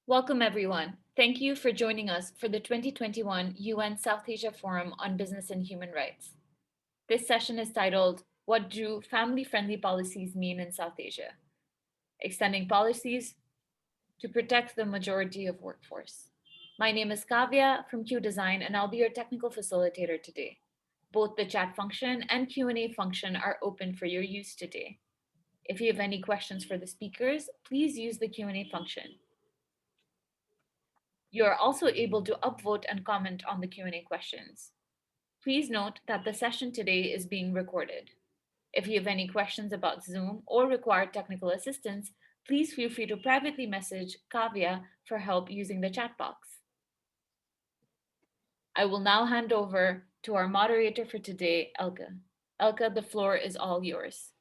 Welcome, everyone. Thank you for joining us for the 2021 UN South Asia Forum on Business and Human Rights. This session is titled, What Do Family-Friendly Policies Mean in South Asia? Extending Policies to Protect the Majority of Workforce. My name is Kavya from Q Design, and I'll be your technical facilitator today. Both the chat function and Q&A function are open for your use today. If you have any questions for the speakers, please use the Q&A function. You are also able to upvote and comment on the Q&A questions. Please note that the session today is being recorded. If you have any questions about Zoom or require technical assistance, please feel free to privately message Kavya for help using the chat box. I will now hand over to our moderator for today, Elke. Elke, the floor is all yours.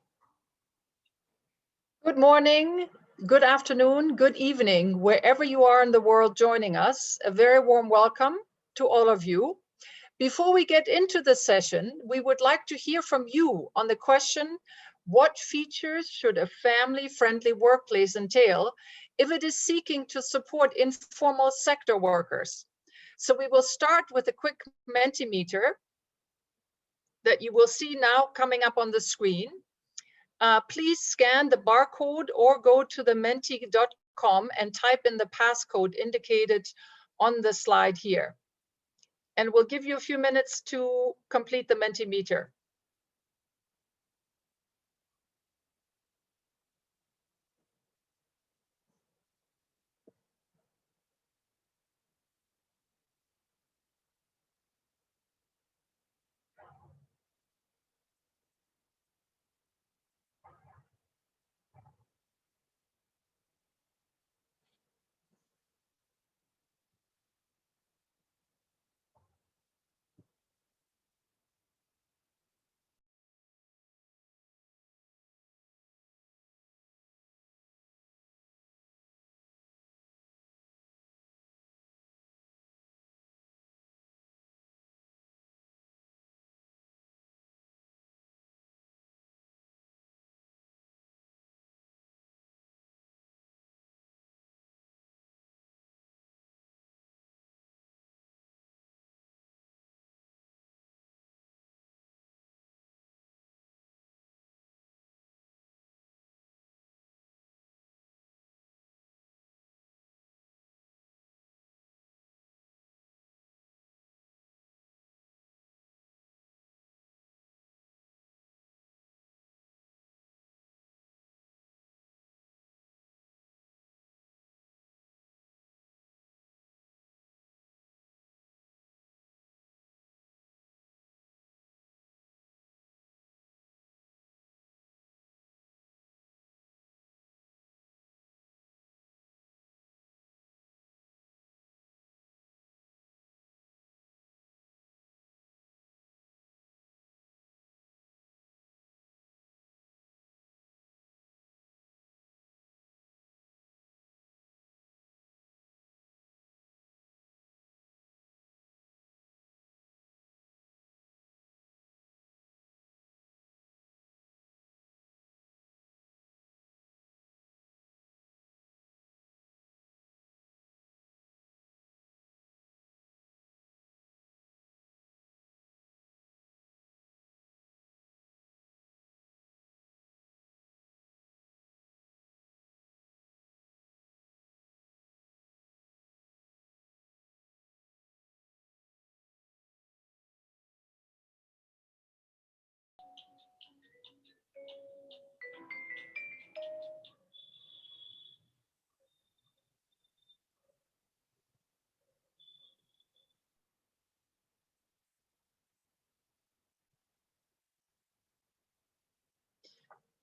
Good morning, good afternoon, good evening, wherever you are in the world joining us. A very warm welcome to all of you. Before we get into the session, we would like to hear from you on the question, what features should a family-friendly workplace entail if it is seeking to support informal sector workers? So we will start with a quick Mentimeter that you will see now coming up on the screen. Please scan the barcode or go to the menti.com and type in the passcode indicated on the slide here. And we'll give you a few minutes to complete the Mentimeter.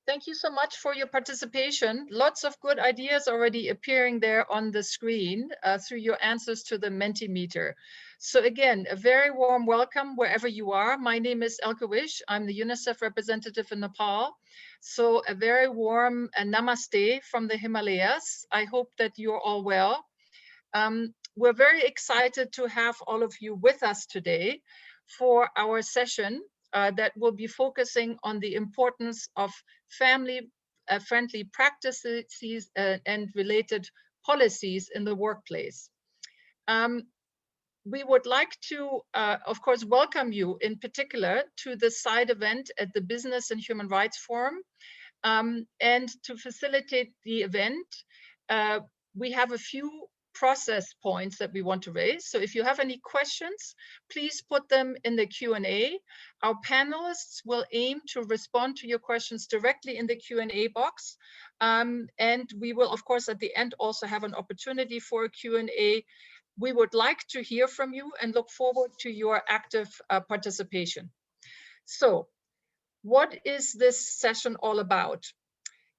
Thank you so much for your participation. Lots of good ideas already appearing there on the screen through your answers to the Mentimeter. So again, a very warm welcome wherever you are. My name is Elke Wish. I'm the UNICEF representative in Nepal. So a very warm namaste from the Himalayas. I hope that you're all well. We're very excited to have all of you with us today for our session that will be focusing on the importance of family-friendly practices and related policies in the workplace. Um, we would like to, of course, welcome you in particular to the side event at the Business and Human Rights Forum. And to facilitate the event, we have a few process points that we want to raise. So if you have any questions, please put them in the Q&A. Our panelists will aim to respond to your questions directly in the Q&A box. And we will, of course, at the end also have an opportunity for a Q&A. We would like to hear from you and look forward to your active participation. So, what is this session all about?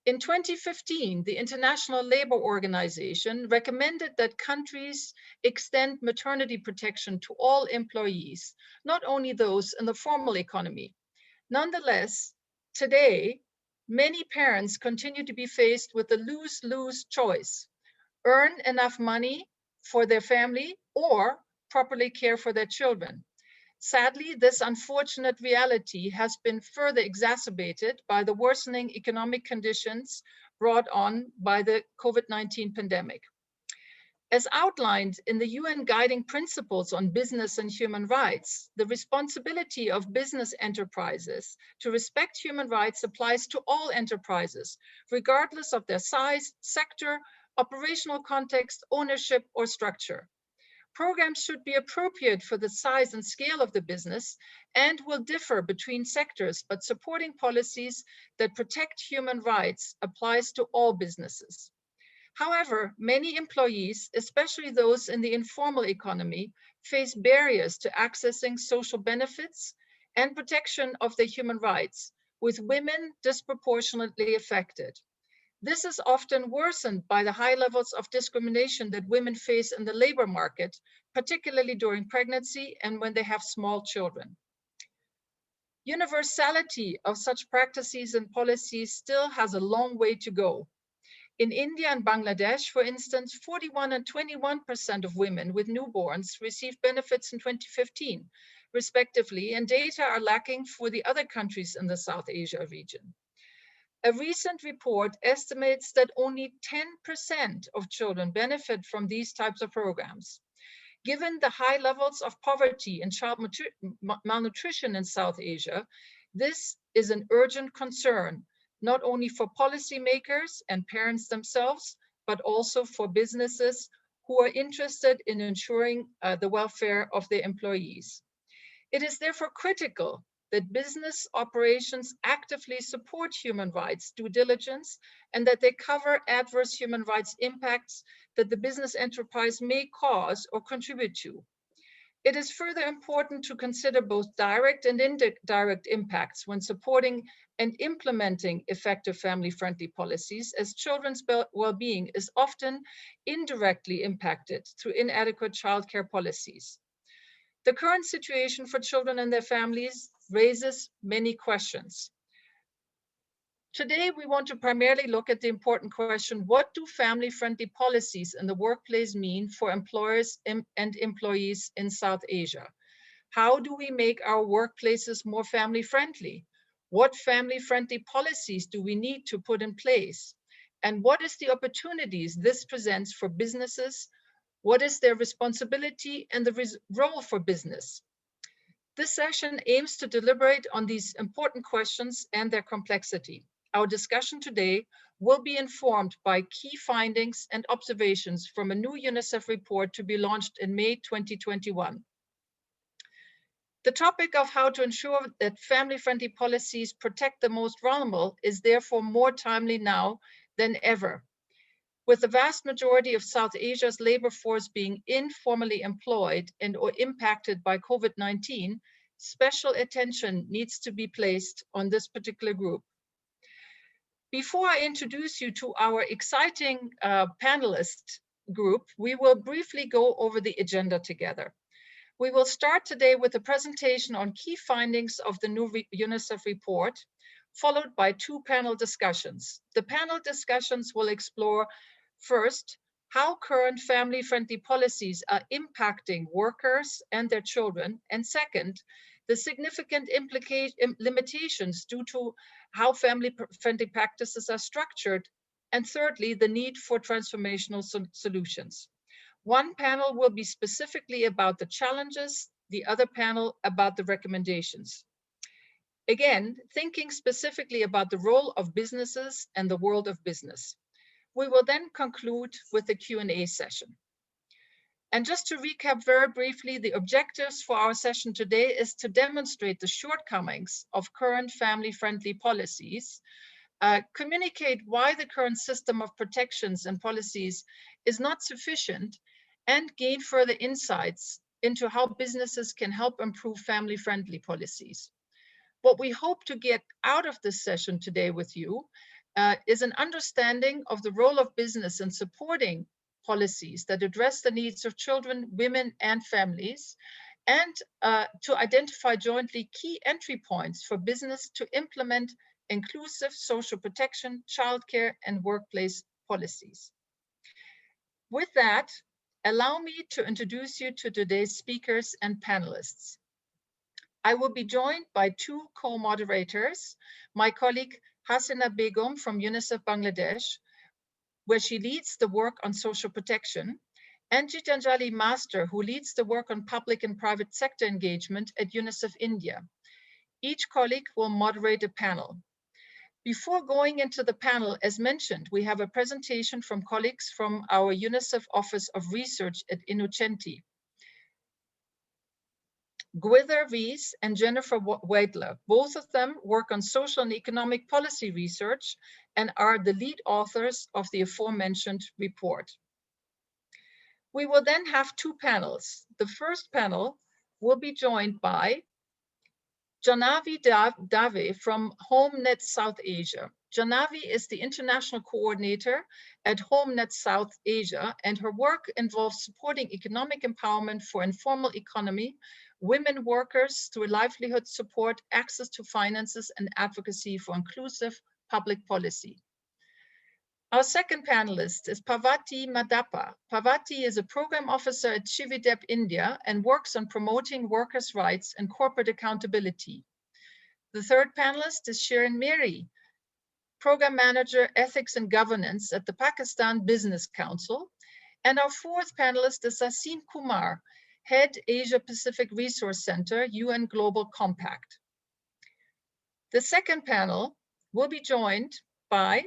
In 2015, the International Labour Organization recommended that countries extend maternity protection to all employees, not only those in the formal economy. Nonetheless, today, many parents continue to be faced with a lose-lose choice: earn enough money for their family or properly care for their children. Sadly, this unfortunate reality has been further exacerbated by the worsening economic conditions brought on by the COVID-19 pandemic. As outlined in the UN Guiding Principles on Business and Human Rights, the responsibility of business enterprises to respect human rights applies to all enterprises, regardless of their size, sector, operational context, ownership, or structure. Programs should be appropriate for the size and scale of the business and will differ between sectors, but supporting policies that protect human rights applies to all businesses. However, many employees, especially those in the informal economy, face barriers to accessing social benefits and protection of their human rights, with women disproportionately affected. This is often worsened by the high levels of discrimination that women face in the labor market, particularly during pregnancy and when they have small children. Universality of such practices and policies still has a long way to go. In India and Bangladesh, for instance, 41 and 21% of women with newborns received benefits in 2015, respectively, and data are lacking for the other countries in the South Asia region. A recent report estimates that only 10% of children benefit from these types of programs. Given the high levels of poverty and child malnutrition in South Asia, this is an urgent concern, not only for policymakers and parents themselves, but also for businesses who are interested in ensuring the welfare of their employees. It is therefore critical that business operations actively support human rights due diligence and that they cover adverse human rights impacts that the business enterprise may cause or contribute to. It is further important to consider both direct and indirect impacts when supporting and implementing effective family-friendly policies, as children's well-being is often indirectly impacted through inadequate childcare policies. The current situation for children and their families raises many questions. Today, we want to primarily look at the important question: what do family-friendly policies in the workplace mean for employers and employees in South Asia? How do we make our workplaces more family-friendly? What family-friendly policies do we need to put in place? And what is the opportunities this presents for businesses? What is their responsibility and the role for business? This session aims to deliberate on these important questions and their complexity. Our discussion today will be informed by key findings and observations from a new UNICEF report to be launched in May 2021. The topic of how to ensure that family-friendly policies protect the most vulnerable is therefore more timely now than ever. With the vast majority of South Asia's labor force being informally employed and or impacted by COVID-19, special attention needs to be placed on this particular group. Before I introduce you to our exciting panelist group, we will briefly go over the agenda together. We will start today with a presentation on key findings of the new UNICEF report, followed by two panel discussions. The panel discussions will explore, first, how current family-friendly policies are impacting workers and their children, and second, the significant limitations due to how family-friendly practices are structured And thirdly, the need for transformational solutions. One panel will be specifically about the challenges, the other panel about the recommendations. Again, thinking specifically about the role of businesses and the world of business. We will then conclude with the Q&A session. And just to recap very briefly, the objectives for our session today is to demonstrate the shortcomings of current family-friendly policies, communicate why the current system of protections and policies is not sufficient, and gain further insights into how businesses can help improve family-friendly policies. What we hope to get out of this session today with you is an understanding of the role of business in supporting policies that address the needs of children, women, and families, and to identify jointly key entry points for business to implement inclusive social protection, childcare, and workplace policies. With that, allow me to introduce you to today's speakers and panelists. I will be joined by two co-moderators, my colleague Hasina Begum from UNICEF Bangladesh, where she leads the work on social protection, and Gitanjali Master, who leads the work on public and private sector engagement at UNICEF India. Each colleague will moderate a panel. Before going into the panel, as mentioned, we have a presentation from colleagues from our UNICEF Office of Research at Innocenti. Gwither Rees and Jennifer Wadler, both of them work on social and economic policy research and are the lead authors of the aforementioned report. We will then have two panels. The first panel will be joined by Janavi Dave from HomeNet South Asia. Janavi is the international coordinator at HomeNet South Asia, and her work involves supporting economic empowerment for informal economy, women workers through livelihood support, access to finances, and advocacy for inclusive public policy. Our second panelist is Parvati Madappa. Parvati is a program officer at Chividep, India, and works on promoting workers' rights and corporate accountability. The third panelist is Shirin Miri, program manager, ethics and governance at the Pakistan Business Council. And our fourth panelist is Asim Kumar, head Asia Pacific Resource Center, UN Global Compact. The second panel will be joined by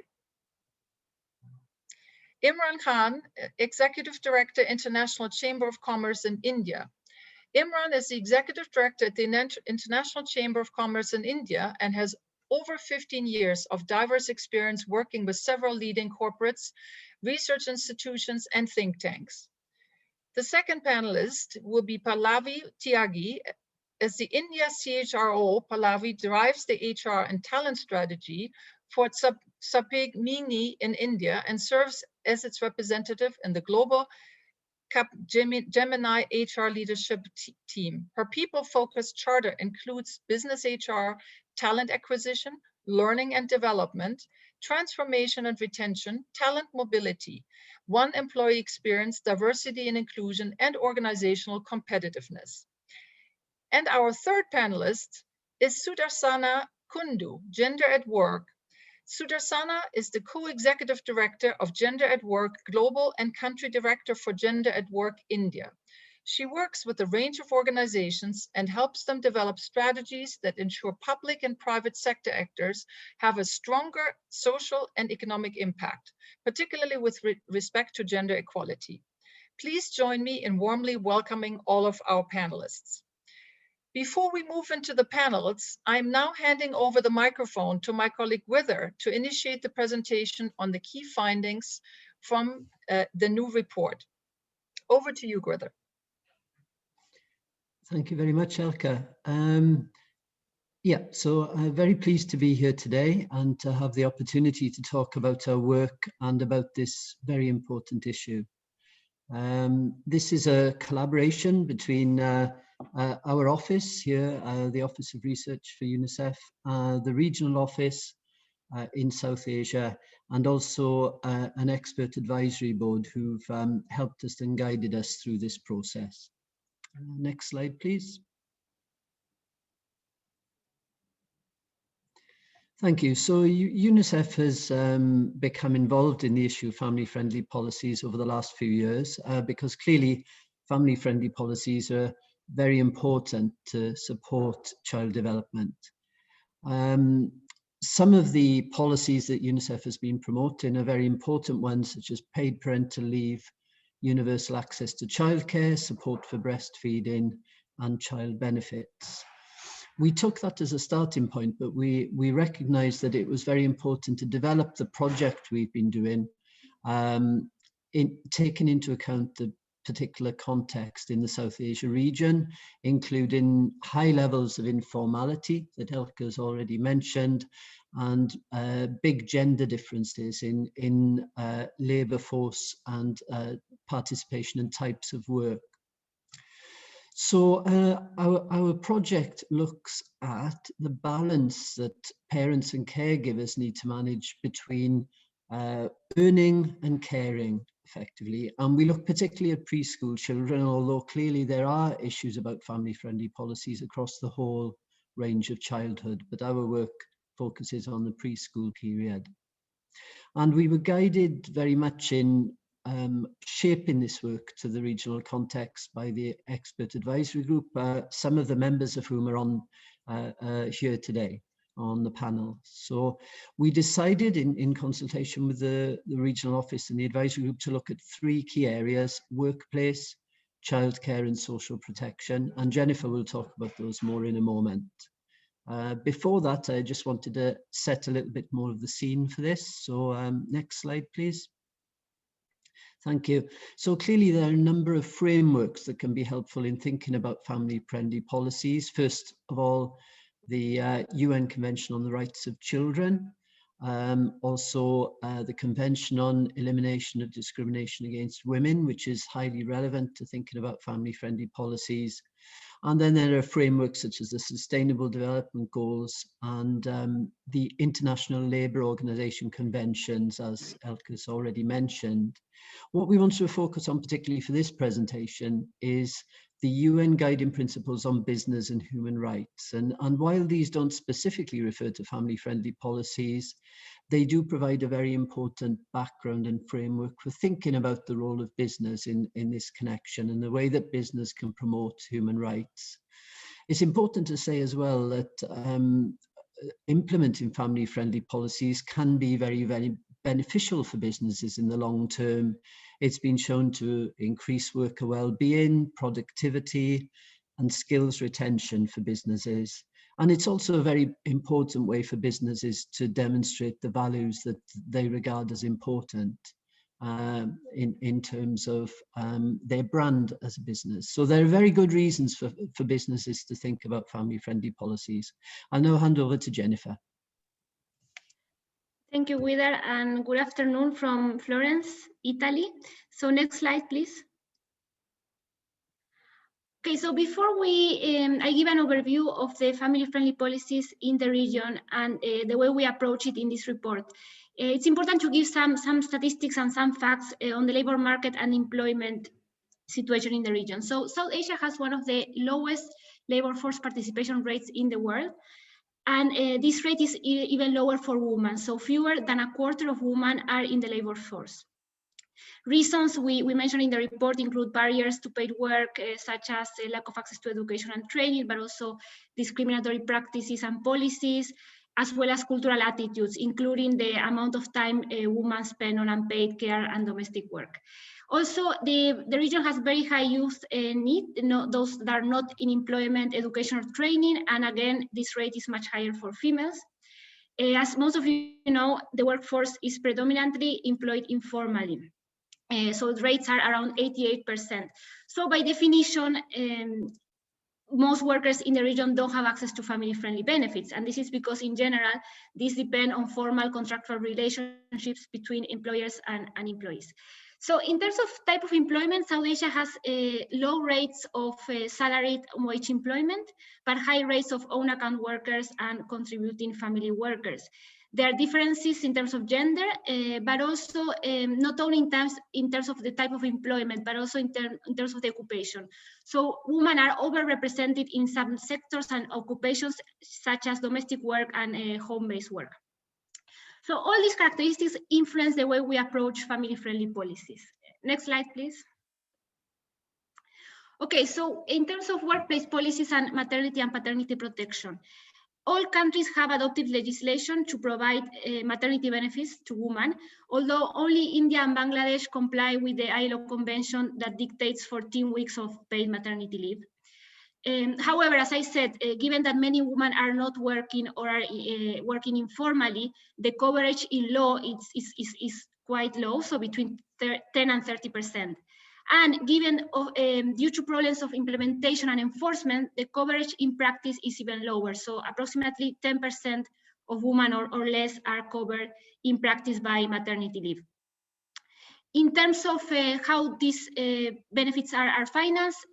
Imran Khan, Executive Director, International Chamber of Commerce in India. Imran is the Executive Director at the International Chamber of Commerce in India and has over 15 years of diverse experience working with several leading corporates, research institutions, and think tanks. The second panelist will be Pallavi Tyagi. As the India CHRO, Pallavi drives the HR and talent strategy for Sapeg Mini in India and serves as its representative in the global Gemini HR leadership team. Her people-focused charter includes business HR, talent acquisition, learning and development, transformation and retention, talent mobility, one employee experience, diversity and inclusion, and organizational competitiveness. And our third panelist is Sudarsana Kundu, Gender at Work. Sudarsana is the co-executive director of Gender at Work Global and country director for Gender at Work India. She works with a range of organizations and helps them develop strategies that ensure public and private sector actors have a stronger social and economic impact, particularly with respect to gender equality. Please join me in warmly welcoming all of our panelists. Before we move into the panels, I'm now handing over the microphone to my colleague Gwither to initiate the presentation on the key findings from the new report. Over to you, Gwither. Thank you very much, Elke. So I'm very pleased to be here today and to have the opportunity to talk about our work and about this very important issue. This is a collaboration between our office here, the Office of Research for UNICEF, the regional office in South Asia, and also an expert advisory board who've helped us and guided us through this process. Next slide, please. Thank you. So UNICEF has become involved in the issue of family-friendly policies over the last few years because clearly family-friendly policies are very important to support child development. Some of the policies that UNICEF has been promoting are very important ones, such as paid parental leave, universal access to childcare, support for breastfeeding, and child benefits. We took that as a starting point, but we recognized that it was very important to develop the project we've been doing, taking into account the particular context in the South Asia region, including high levels of informality that Elke has already mentioned, and big gender differences in labour force and participation in types of work. So our project looks at the balance that parents and caregivers need to manage between earning and caring effectively. And we look particularly at preschool children, although clearly there are issues about family-friendly policies across the whole range of childhood, but our work focuses on the preschool period. And we were guided very much in shaping this work to the regional context by the expert advisory group, some of the members of whom are on here today on the panel. So we decided in consultation with the regional office and the advisory group to look at three key areas: workplace, childcare and social protection. And Jennifer will talk about those more in a moment. Before that, I just wanted to set a little bit more of the scene for this. So next slide, please. Thank you. So clearly there are a number of frameworks that can be helpful in thinking about family-friendly policies. First of all, the UN Convention on the Rights of Children, also the Convention on Elimination of Discrimination Against Women, which is highly relevant to thinking about family-friendly policies. And then there are frameworks such as the Sustainable Development Goals and the International Labour Organization conventions, as Elke has already mentioned. What we want to focus on particularly for this presentation is the UN Guiding Principles on Business and Human Rights. And while these don't specifically refer to family-friendly policies, they do provide a very important background and framework for thinking about the role of business in this connection and the way that business can promote human rights. It's important to say as well that implementing family-friendly policies can be very, very beneficial for businesses in the long term. It's been shown to increase worker well-being, productivity, and skills retention for businesses. And it's also a very important way for businesses to demonstrate the values that they regard as important in terms of their brand as a business. So there are very good reasons for businesses to think about family-friendly policies. I'll now hand over to Jennifer. Thank you, Widar, and good afternoon from Florence, Italy. So next slide, please. Okay, so before I give an overview of the family-friendly policies in the region and the way we approach it in this report, it's important to give some statistics and some facts on the labor market and employment situation in the region. So South Asia has one of the lowest labor force participation rates in the world. And this rate is even lower for women. So fewer than a quarter of women are in the labor force. Reasons we mentioned in the report include barriers to paid work, such as lack of access to education and training, but also discriminatory practices and policies, as well as cultural attitudes, including the amount of time women spend on unpaid care and domestic work. Also, the region has very high youth need, those that are not in employment, education, or training, and again, this rate is much higher for females. As most of you know, the workforce is predominantly employed informally. So the rates are around 88%. So by definition, most workers in the region don't have access to family-friendly benefits. And this is because in general, these depend on formal contractual relationships between employers and employees. So in terms of type of employment, South Asia has low rates of salaried wage employment, but high rates of own account workers and contributing family workers. There are differences in terms of gender, but also not only in terms of the type of employment, but also in terms of the occupation. So women are overrepresented in some sectors and occupations, such as domestic work and home-based work. So all these characteristics influence the way we approach family-friendly policies. Next slide, please. Okay, so in terms of workplace policies and maternity and paternity protection, all countries have adopted legislation to provide maternity benefits to women, although only India and Bangladesh comply with the ILO convention that dictates 14 weeks of paid maternity leave. However, as I said, given that many women are not working or are working informally, the coverage in law is quite low, so between 10 and 30%. And given due to problems of implementation and enforcement, the coverage in practice is even lower. So approximately 10% of women or less are covered in practice by maternity leave. In terms of how these benefits are financed,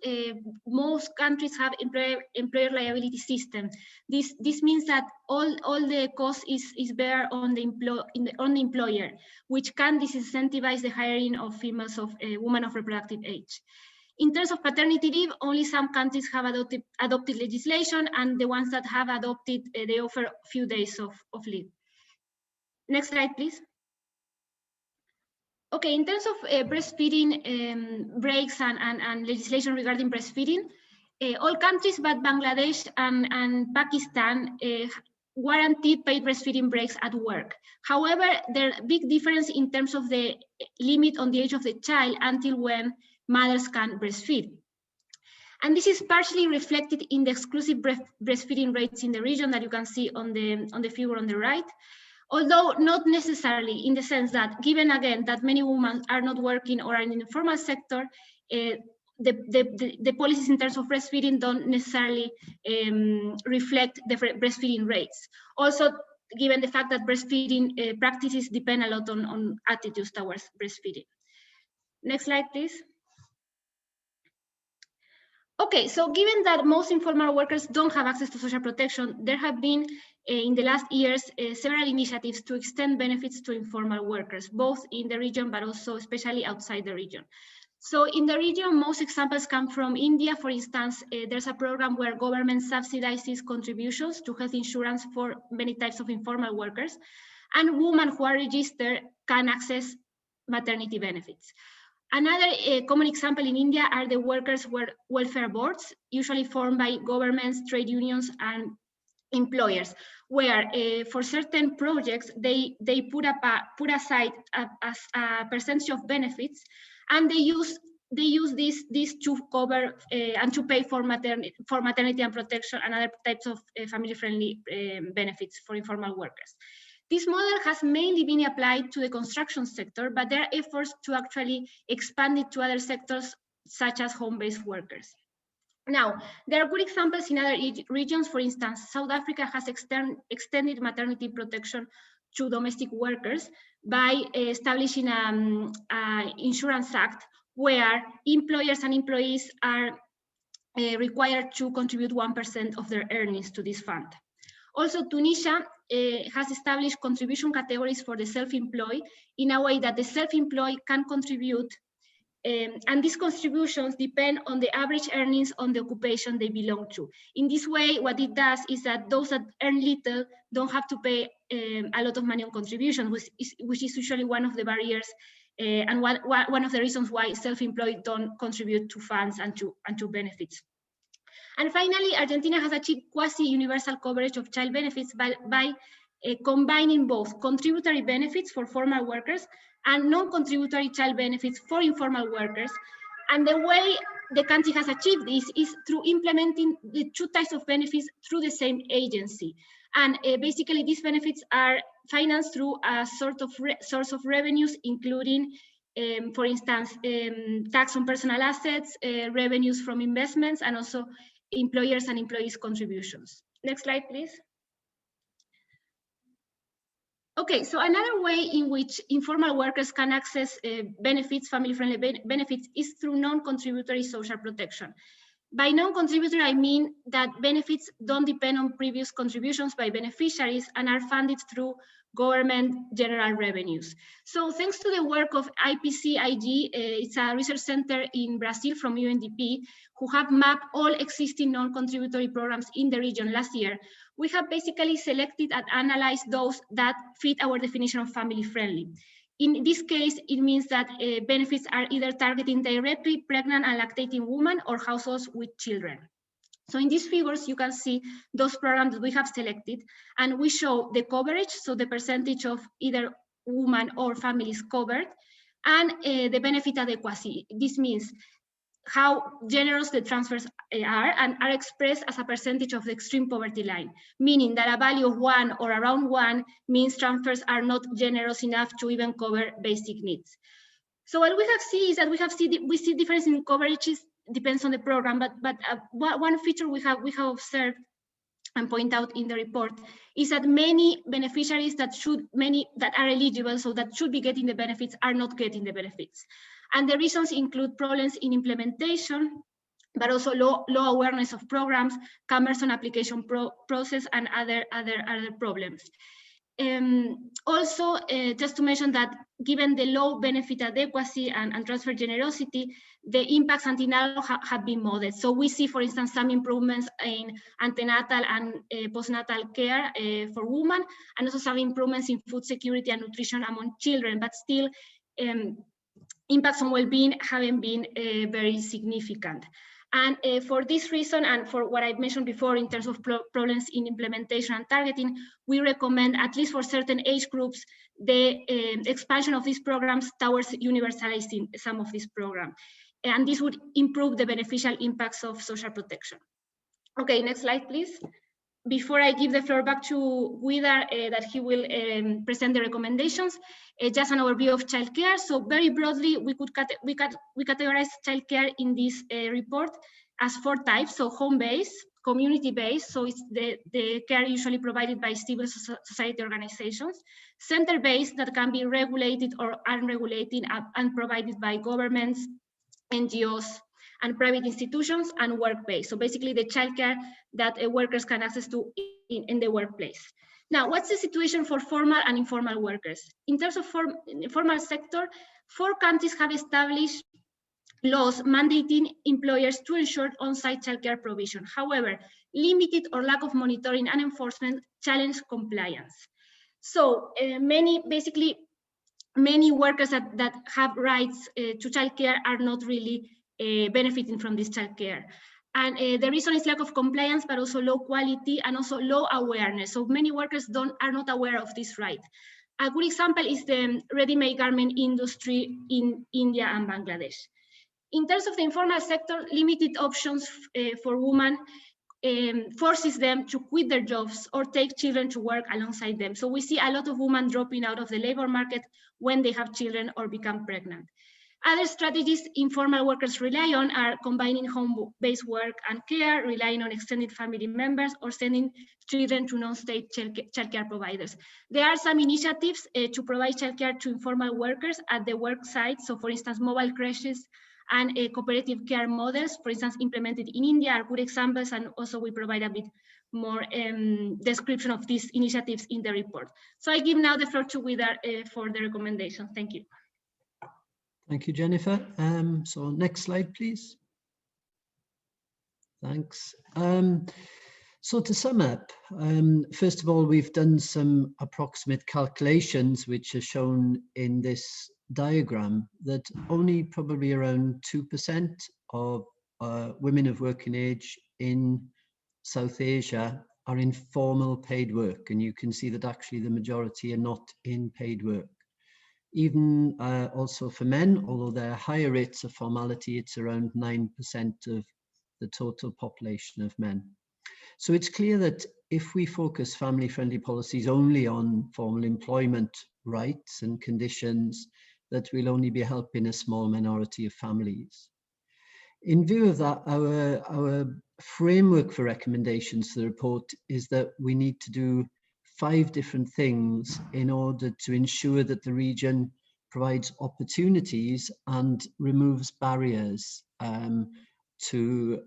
most countries have employer liability system. This means that all the cost is bear on the employer, which can disincentivize the hiring of females of women of reproductive age. In terms of paternity leave, only some countries have adopted legislation, and the ones that have adopted, they offer a few days of leave. Next slide, please. Okay, in terms of breastfeeding breaks and legislation regarding breastfeeding, all countries but Bangladesh and Pakistan guaranteed paid breastfeeding breaks at work. However, there are big difference in terms of the limit on the age of the child until when mothers can breastfeed. And this is partially reflected in the exclusive breastfeeding rates in the region that you can see on the figure on the right. Although not necessarily, in the sense that, given again that many women are not working or are in the informal sector, the policies in terms of breastfeeding don't necessarily reflect the breastfeeding rates. Also, given the fact that breastfeeding practices depend a lot on attitudes towards breastfeeding. Next slide, please. Okay, so given that most informal workers don't have access to social protection, there have been in the last years several initiatives to extend benefits to informal workers, both in the region but also especially outside the region. So in the region, most examples come from India. For instance, there's a program where government subsidizes contributions to health insurance for many types of informal workers, and women who are registered can access maternity benefits. Another common example in India are the workers' welfare boards, usually formed by governments, trade unions, and employers, where for certain projects they put aside a percentage of benefits, and they use this to cover and to pay for maternity and protection and other types of family-friendly benefits for informal workers. This model has mainly been applied to the construction sector, but there are efforts to actually expand it to other sectors, such as home-based workers. Now, there are good examples in other regions. For instance, South Africa has extended maternity protection to domestic workers by establishing an insurance act where employers and employees are required to contribute 1% of their earnings to this fund. Also, Tunisia has established contribution categories for the self-employed in a way that the self-employed can contribute, and these contributions depend on the average earnings on the occupation they belong to. In this way, what it does is that those that earn little don't have to pay a lot of money on contributions, which is usually one of the barriers and one of the reasons why self-employed don't contribute to funds and to benefits. And finally, Argentina has achieved quasi-universal coverage of child benefits by combining both contributory benefits for formal workers and non-contributory child benefits for informal workers. And the way the country has achieved this is through implementing the two types of benefits through the same agency. And basically, these benefits are financed through a sort of source of revenues, including for instance, tax on personal assets, revenues from investments, and also employers and employees' contributions. Next slide, please. Okay, so another way in which informal workers can access benefits, family-friendly benefits, is through non-contributory social protection. By non-contributory, I mean that benefits don't depend on previous contributions by beneficiaries and are funded through government general revenues. So thanks to the work of IPCIG, it's a research center in Brazil from UNDP, who have mapped all existing non-contributory programs in the region last year, we have basically selected and analyzed those that fit our definition of family-friendly. In this case, it means that benefits are either targeting directly pregnant and lactating women or households with children. So in these figures, you can see those programs that we have selected, and we show the coverage, so the percentage of either women or families covered, and the benefit adequacy. This means how generous the transfers are, and are expressed as a percentage of the extreme poverty line, meaning that a value of 1 or around 1 means transfers are not generous enough to even cover basic needs. So what we have seen is that we see difference in coverages, depends on the program, but one feature we have observed and point out in the report is that many beneficiaries that are eligible, so that should be getting the benefits, are not getting the benefits. And the reasons include problems in implementation, but also low awareness of programs, cumbersome application process, and other problems. Also, just to mention that given the low benefit adequacy and transfer generosity, the impacts until now have been modest. So we see, for instance, some improvements in antenatal and postnatal care for women, and also some improvements in food security and nutrition among children, but still impacts on well-being haven't been very significant. And for this reason, and for what I've mentioned before in terms of problems in implementation and targeting, we recommend, at least for certain age groups, the expansion of these programs towards universalizing some of these programs. And this would improve the beneficial impacts of social protection. Okay, next slide, please. Before I give the floor back to Guida, that he will present the recommendations, just an overview of childcare. So very broadly, we categorize childcare in this report as 4 types. So home-based, community-based, so it's the care usually provided by civil society organizations. Center-based, that can be regulated or unregulated and provided by governments, NGOs, and private institutions, and work-based. So basically the childcare that workers can access to in the workplace. Now, what's the situation for formal and informal workers? In terms of formal sector, 4 countries have established laws mandating employers to ensure on-site childcare provision. However, limited or lack of monitoring and enforcement challenge compliance. So many workers that have rights to childcare are not really benefiting from this childcare. And the reason is lack of compliance, but also low quality and also low awareness. So many workers are not aware of this right. A good example is the ready-made garment industry in India and Bangladesh. In terms of the informal sector, limited options for women forces them to quit their jobs or take children to work alongside them. So we see a lot of women dropping out of the labor market when they have children or become pregnant. Other strategies informal workers rely on are combining home-based work and care, relying on extended family members, or sending children to non-state childcare providers. There are some initiatives to provide childcare to informal workers at the work site. So for instance, mobile creches and cooperative care models, for instance, implemented in India, are good examples, and also we provide a bit more description of these initiatives in the report. So I give now the floor to Guida for the recommendation. Thank you. Thank you, Jennifer. So next slide, please. Thanks. So to sum up, first of all, we've done some approximate calculations, which are shown in this diagram, that only probably around 2% of women of working age in South Asia are in formal paid work. And you can see that actually the majority are not in paid work. Even also for men, although there are higher rates of formality, it's around 9% of the total population of men. So it's clear that if we focus family-friendly policies only on formal employment rights and conditions, that we'll only be helping a small minority of families. In view of that, our framework for recommendations for the report is that we need to do 5 different things in order to ensure that the region provides opportunities and removes barriers to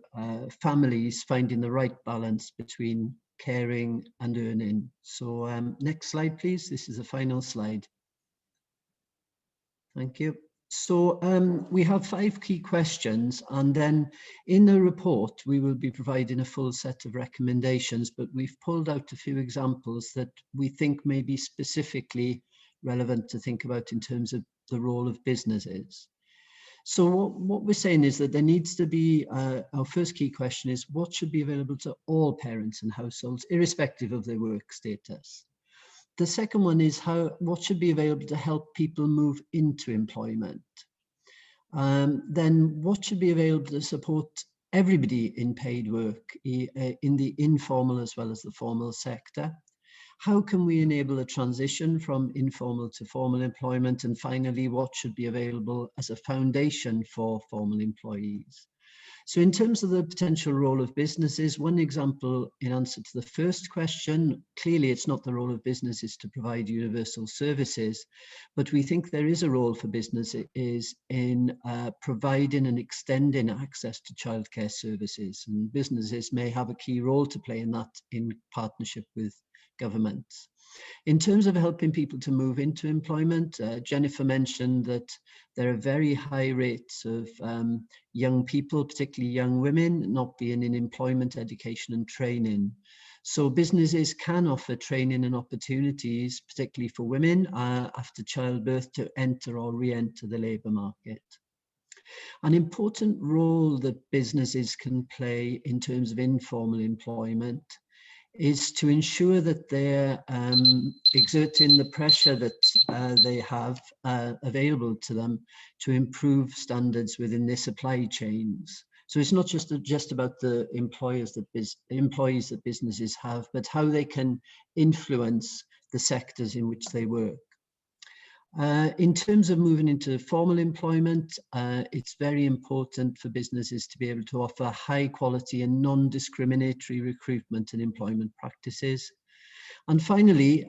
families finding the right balance between caring and earning. So next slide, please. This is the final slide. Thank you. So we have 5 key questions, and then in the report we will be providing a full set of recommendations, but we've pulled out a few examples that we think may be specifically relevant to think about in terms of the role of businesses. So what we're saying is that there needs to be, our first key question is, what should be available to all parents and households, irrespective of their work status? The second one is what should be available to help people move into employment? Then what should be available to support everybody in paid work, in the informal as well as the formal sector? How can we enable a transition from informal to formal employment? And finally, what should be available as a foundation for formal employees? So in terms of the potential role of businesses, one example in answer to the first question, clearly it's not the role of businesses to provide universal services, but we think there is a role for businesses in providing and extending access to childcare services, and businesses may have a key role to play in that in partnership with governments. In terms of helping people to move into employment, Jennifer mentioned that there are very high rates of young people, particularly young women, not being in employment, education and training. So businesses can offer training and opportunities, particularly for women after childbirth, to enter or re-enter the labour market. An important role that businesses can play in terms of informal employment is to ensure that they're exerting the pressure that they have available to them to improve standards within their supply chains. So it's not just about the employees that businesses have, but how they can influence the sectors in which they work. In terms of moving into formal employment, it's very important for businesses to be able to offer high quality and non-discriminatory recruitment and employment practices. And finally,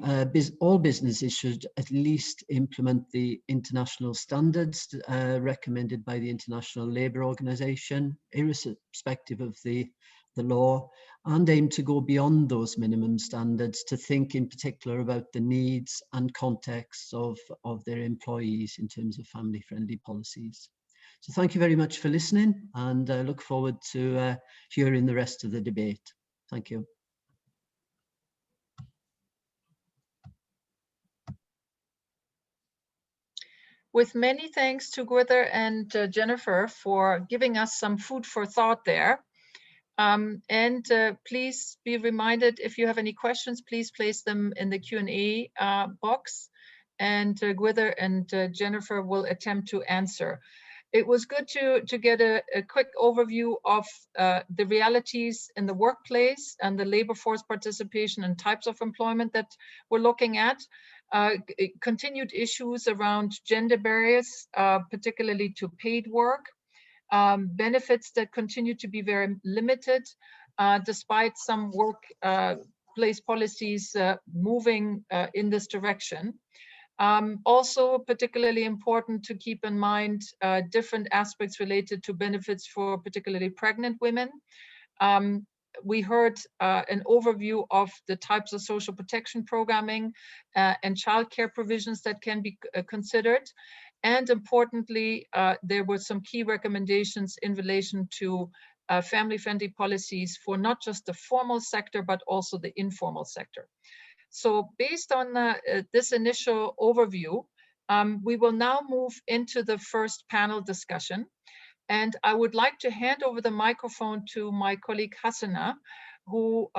all businesses should at least implement the international standards recommended by the International Labour Organization, irrespective of the law, and aim to go beyond those minimum standards to think in particular about the needs and contexts of their employees in terms of family-friendly policies. So thank you very much for listening, and I look forward to hearing the rest of the debate. Thank you. With many thanks to Gwither and Jennifer for giving us some food for thought there. Please be reminded, if you have any questions, please place them in the Q&A box, and Gwither and Jennifer will attempt to answer. It was good to get a quick overview of the realities in the workplace and the labor force participation and types of employment that we're looking at. Continued issues around gender barriers, particularly to paid work. Benefits that continue to be very limited, despite some workplace policies moving in this direction. Also particularly important to keep in mind different aspects related to benefits for particularly pregnant women. We heard an overview of the types of social protection programming and childcare provisions that can be considered. And importantly, there were some key recommendations in relation to family-friendly policies for not just the formal sector, but also the informal sector. So based on this initial overview, we will now move into the first panel discussion. And I would like to hand over the microphone to my colleague Hasina, who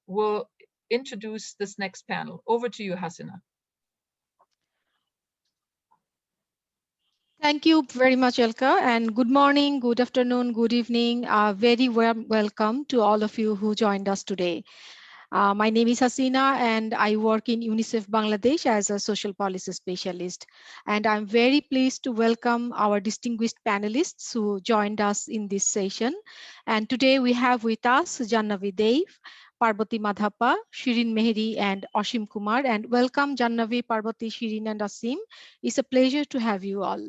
will introduce this next panel. Over to you, Hasina. Thank you very much, Elka, and good morning, good afternoon, good evening. Very warm welcome to all of you who joined us today. My name is Hasina, and I work in UNICEF Bangladesh as a social policy specialist. And I'm very pleased to welcome our distinguished panelists who joined us in this session. And today we have with us Jannavi Dev, Parbati Madhappa, Shirin Mehri, and Ashim Kumar. And welcome, Jannavi, Parbati, Shirin, and Asim. It's a pleasure to have you all.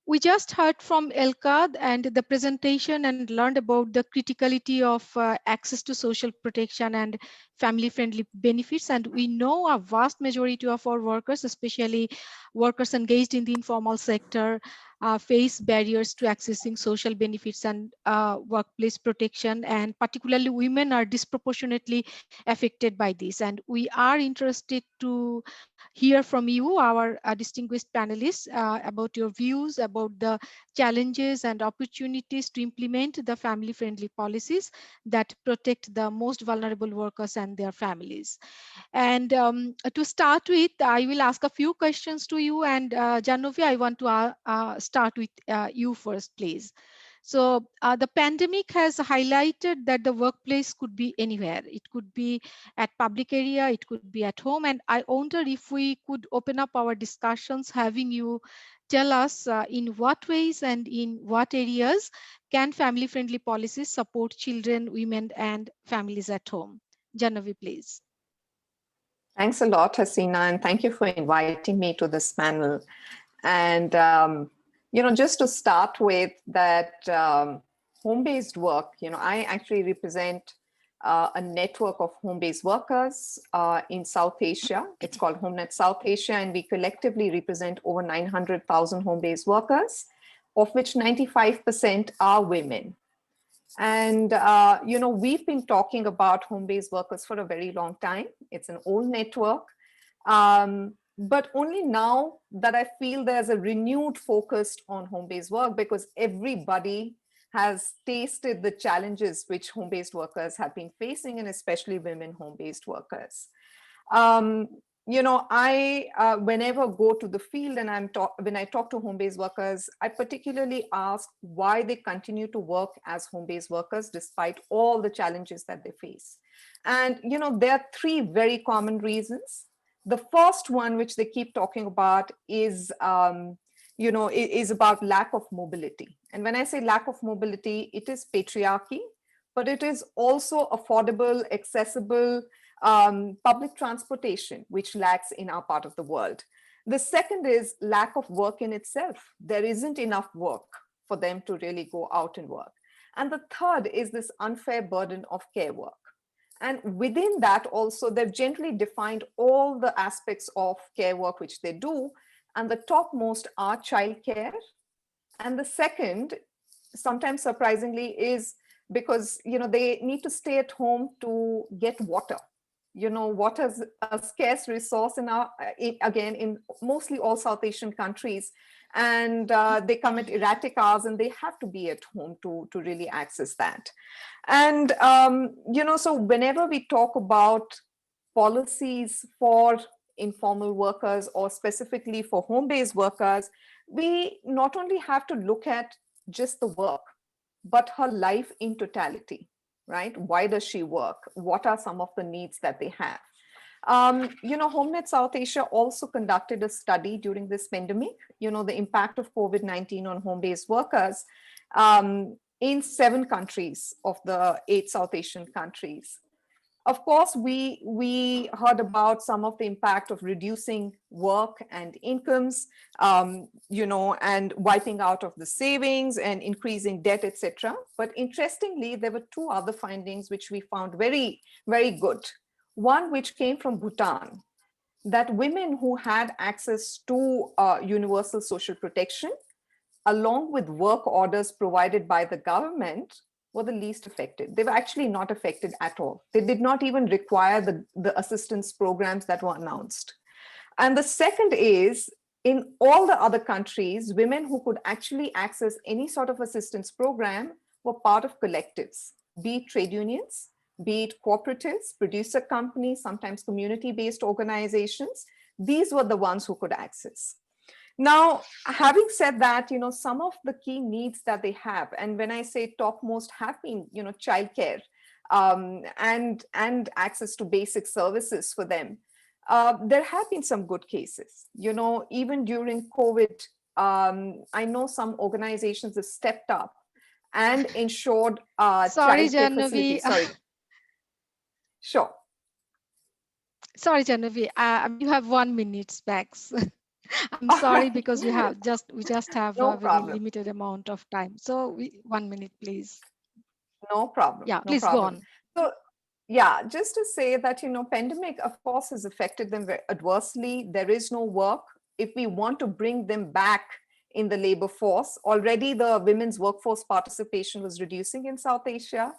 We just heard from Elka and the presentation and learned about the criticality of access to social protection and family-friendly benefits. And we know a vast majority of our workers, especially workers engaged in the informal sector, face barriers to accessing social benefits and workplace protection. And particularly women are disproportionately affected by this. And we are interested to hear from you, our distinguished panelists, about your views about the challenges and opportunities to implement the family-friendly policies that protect the most vulnerable workers and their families. And to start with, I will ask a few questions to you. And Jahnavi, I want to start with you first, please. So the pandemic has highlighted that the workplace could be anywhere. It could be at public area, it could be at home. And I wonder if we could open up our discussions, having you tell us in what ways and in what areas can family-friendly policies support children, women, and families at home. Jahnavi, please. Thanks a lot, Hasina, and thank you for inviting me to this panel. And, just to start with that home-based work, I actually represent a network of home-based workers in South Asia. It's called HomeNet South Asia, and we collectively represent over 900,000 home-based workers, of which 95% are women. And, we've been talking about home-based workers for a very long time. It's an old network. But only now that I feel there's a renewed focus on home-based work, because everybody has tasted the challenges which home-based workers have been facing, and especially women home-based workers. I whenever go to the field and when I talk to home-based workers, I particularly ask why they continue to work as home-based workers despite all the challenges that they face. And there are three very common reasons. The first one, which they keep talking about, is is about lack of mobility. And when I say lack of mobility, it is patriarchy, but it is also affordable, accessible public transportation, which lacks in our part of the world. The second is lack of work in itself. There isn't enough work for them to really go out and work. And the third is this unfair burden of care work. And within that also, they've generally defined all the aspects of care work which they do. And the topmost are childcare. And the second, sometimes surprisingly, is because they need to stay at home to get water. Water is a scarce resource in mostly all South Asian countries. And they come at erratic hours and they have to be at home to really access that. And, so whenever we talk about policies for informal workers or specifically for home-based workers, we not only have to look at just the work, but her life in totality, right? Why does she work? What are some of the needs that they have? HomeNet South Asia also conducted a study during this pandemic, the impact of COVID-19 on home-based workers in 7 countries of the 8 South Asian countries. Of course, we heard about some of the impact of reducing work and incomes, and wiping out of the savings and increasing debt, etc. But interestingly, there were 2 other findings which we found very, very good. One which came from Bhutan, that women who had access to universal social protection, along with work orders provided by the government, were the least affected. They were actually not affected at all. They did not even require the assistance programs that were announced. And the second is, in all the other countries, women who could actually access any sort of assistance program were part of collectives, be it trade unions, be it cooperatives, producer companies, sometimes community-based organizations. These were the ones who could access. Now, having said that, some of the key needs that they have, and when I say topmost have been, childcare and access to basic services for them. There have been some good cases, even during COVID. I know some organizations have stepped up and ensured Sorry, childcare facilities. Sorry. Sure. Sorry, Jahnavi, you have 1 minute max. I'm sorry because we just have No a very problem. limited amount of time. So 1 minute, please. No problem. Yeah, No please go problem. on. So yeah, just to say that, pandemic, of course, has affected them very adversely. There is no work. If we want to bring them back in the labor force, already the women's workforce participation was reducing in South Asia.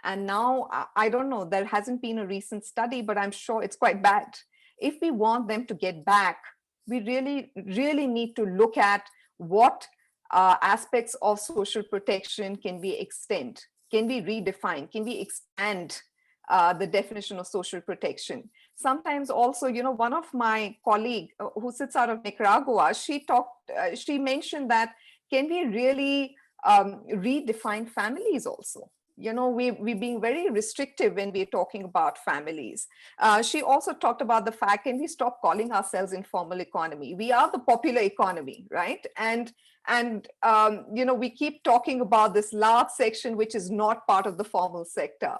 And now, I don't know, there hasn't been a recent study, but I'm sure it's quite bad. If we want them to get back, we really, really need to look at what aspects of social protection can we extend, can we redefine, can we expand the definition of social protection. Sometimes also, one of my colleague who sits out of Nicaragua, she mentioned that can we really redefine families also? We're being very restrictive when we're talking about families. She also talked about the fact, can we stop calling ourselves informal economy? We are the popular economy, right? And we keep talking about this large section which is not part of the formal sector.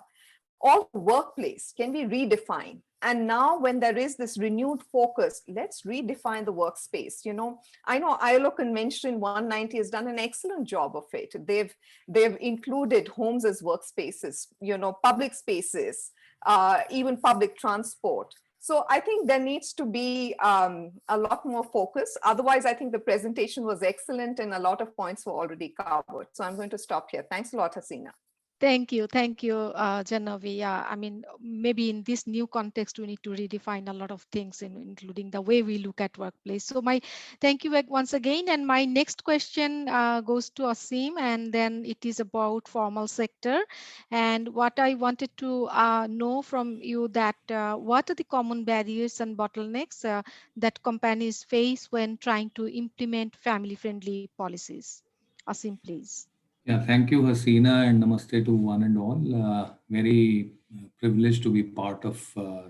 Also, workplace, can we redefine? And now when there is this renewed focus, let's redefine the workspace. I know ILO Convention 190 has done an excellent job of it. They've included homes as workspaces, public spaces, even public transport. So I think there needs to be a lot more focus. Otherwise, I think the presentation was excellent and a lot of points were already covered. So I'm going to stop here. Thanks a lot, Hasina. Thank you, Janavi. Yeah, I mean, maybe in this new context, we need to redefine a lot of things, including the way we look at workplace. So thank you once again. And my next question goes to Asim, and then it is about formal sector. And what I wanted to know from you that what are the common barriers and bottlenecks that companies face when trying to implement family-friendly policies? Asim, please. Yeah, thank you, Hasina, and namaste to one and all. Very privileged to be part of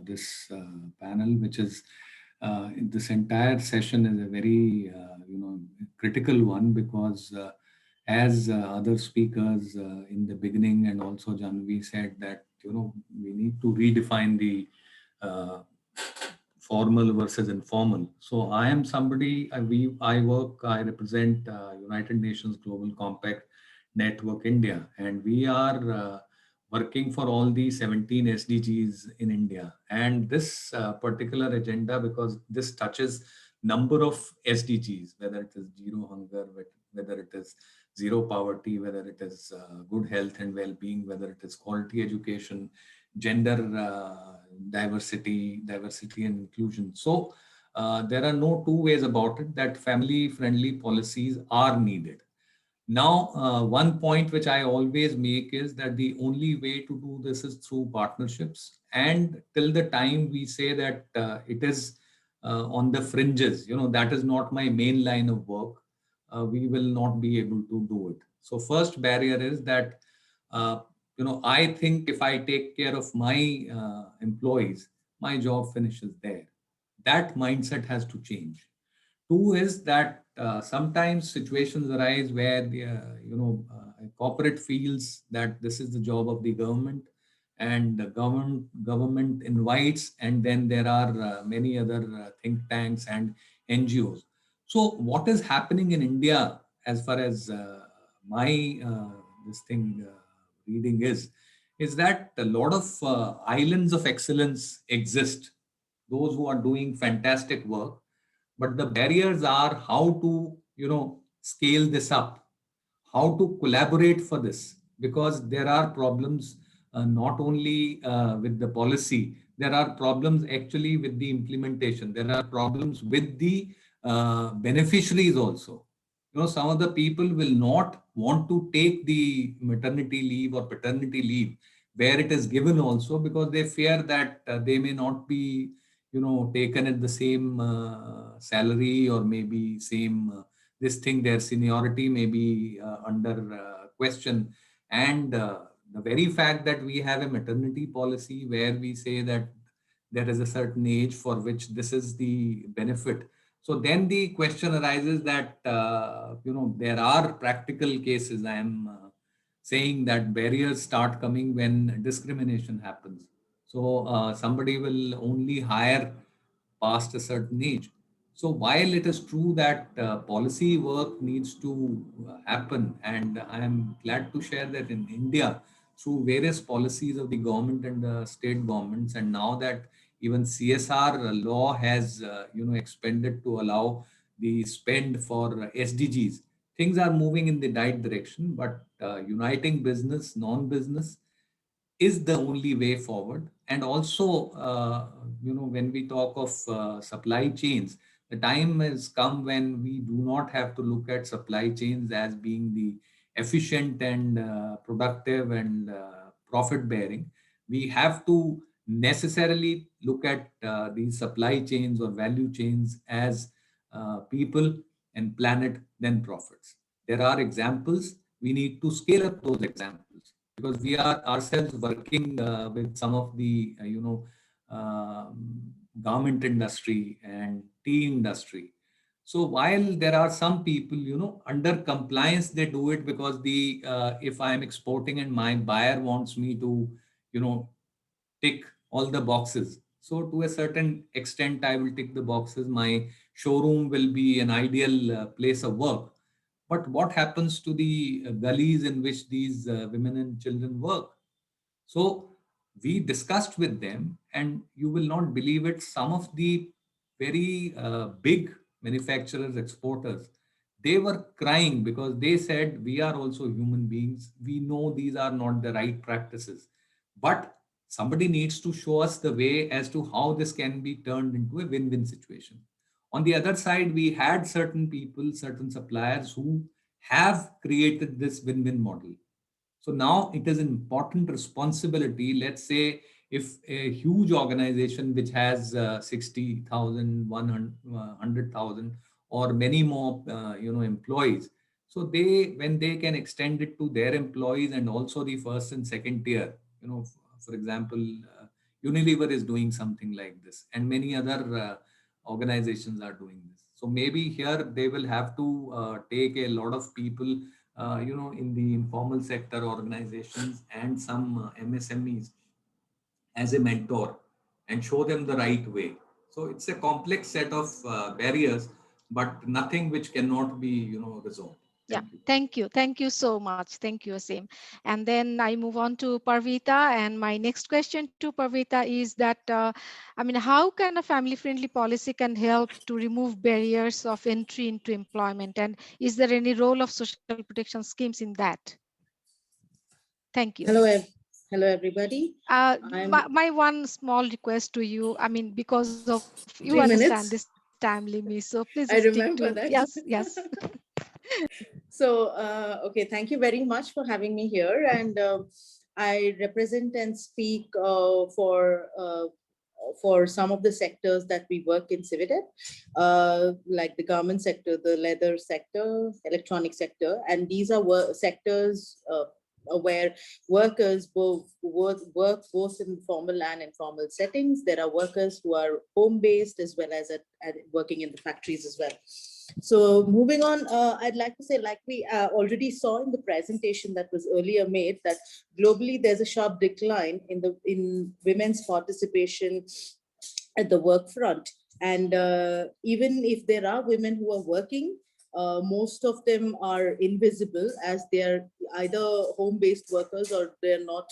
this panel, which is this entire session is a very critical one because as other speakers in the beginning and also Janvi said that we need to redefine the uh, formal versus informal. So I am somebody, I represent United Nations Global Compact Network India, and we are working for all the 17 SDGs in India. And this particular agenda, because this touches number of SDGs, whether it is zero hunger, whether it is zero poverty, whether it is good health and well-being, whether it is quality education, gender diversity and inclusion. So there are no two ways about it that family-friendly policies are needed. Now, one point which I always make is that the only way to do this is through partnerships. And till the time we say that it is on the fringes, that is not my main line of work, we will not be able to do it. So first barrier is that, I think if I take care of my employees, my job finishes there. That mindset has to change. Two is that sometimes situations arise where the corporate feels that this is the job of the government, and the government invites, and then there are many other think tanks and NGOs. So what is happening in India, as far as my this thing reading is that a lot of islands of excellence exist, those who are doing fantastic work, but the barriers are how to scale this up, how to collaborate for this, because there are problems not only with the policy, there are problems actually with the implementation, there are problems with the beneficiaries also. Some of the people will not want to take the maternity leave or paternity leave where it is given also, because they fear that they may not be taken at the same salary, or maybe same this thing, their seniority may be under question. And the very fact that we have a maternity policy where we say that there is a certain age for which this is the benefit, so then the question arises that there are practical cases. I am saying that barriers start coming when discrimination happens. So somebody will only hire past a certain age. So while it is true that policy work needs to happen, and I am glad to share that in India, through various policies of the government and the state governments, and now that even CSR law has expanded to allow the spend for SDGs, things are moving in the right direction. But uniting business, non-business, is the only way forward. And also, when we talk of supply chains, the time has come when we do not have to look at supply chains as being the efficient and productive and profit bearing. We have to necessarily look at these supply chains or value chains as people and planet, then profits. There are examples. We need to scale up those examples, because we are ourselves working with some of the garment industry and tea industry. So while there are some people, under compliance, they do it because the if I am exporting and my buyer wants me to you know tick all the boxes, so to a certain extent I will tick the boxes. My showroom will be an ideal place of work. But what happens to the gullies in which these women and children work? So we discussed with them, and you will not believe it, some of the very big manufacturers, exporters, they were crying because they said, we are also human beings. We know these are not the right practices. But somebody needs to show us the way as to how this can be turned into a win-win situation. On the other side, we had certain people, certain suppliers who have created this win-win model. So now it is an important responsibility. Let's say if a huge organization which has 60,000, 100,000 or many more, employees. So when they can extend it to their employees and also the first and second tier, for example, Unilever is doing something like this, and many other organizations are doing this. So maybe here they will have to take a lot of people in the informal sector organizations and some MSMEs as a mentor and show them the right way. So it's a complex set of barriers, but nothing which cannot be, resolved. Yeah, Thank you. thank you. Thank you so much. Thank you, Asim. And then I move on to Parvita. And my next question to Parvita is that, how can a family-friendly policy can help to remove barriers of entry into employment? And is there any role of social protection schemes in that? Thank you. Hello, everybody. My one small request to you, because of you 3 understand minutes. this time limit, so please stick I to, remember that. yes. So, okay, thank you very much for having me here. And I represent and speak for some of the sectors that we work in Civitet, like the garment sector, the leather sector, electronic sector. And these are sectors where workers work both in formal and informal settings. There are workers who are home-based as well as at working in the factories as well. So moving on, I'd like to say, like we already saw in the presentation that was earlier made, that globally there's a sharp decline in women's participation at the work front. And even if there are women who are working, most of them are invisible, as they're either home-based workers or they're not.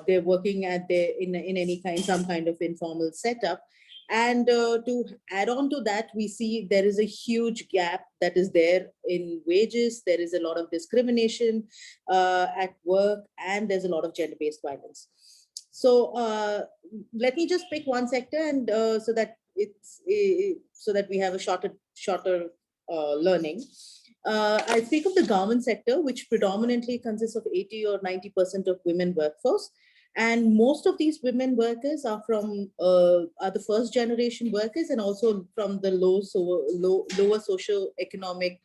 They're working in any some kind of informal setup. And to add on to that, we see there is a huge gap that is there in wages. There is a lot of discrimination at work, and there's a lot of gender-based violence. So let me just pick one sector, and so that we have a shorter learning. I speak of the garment sector, which predominantly consists of 80 or 90% of women workforce. And most of these women workers are the first generation workers, and also from the lower socio-economic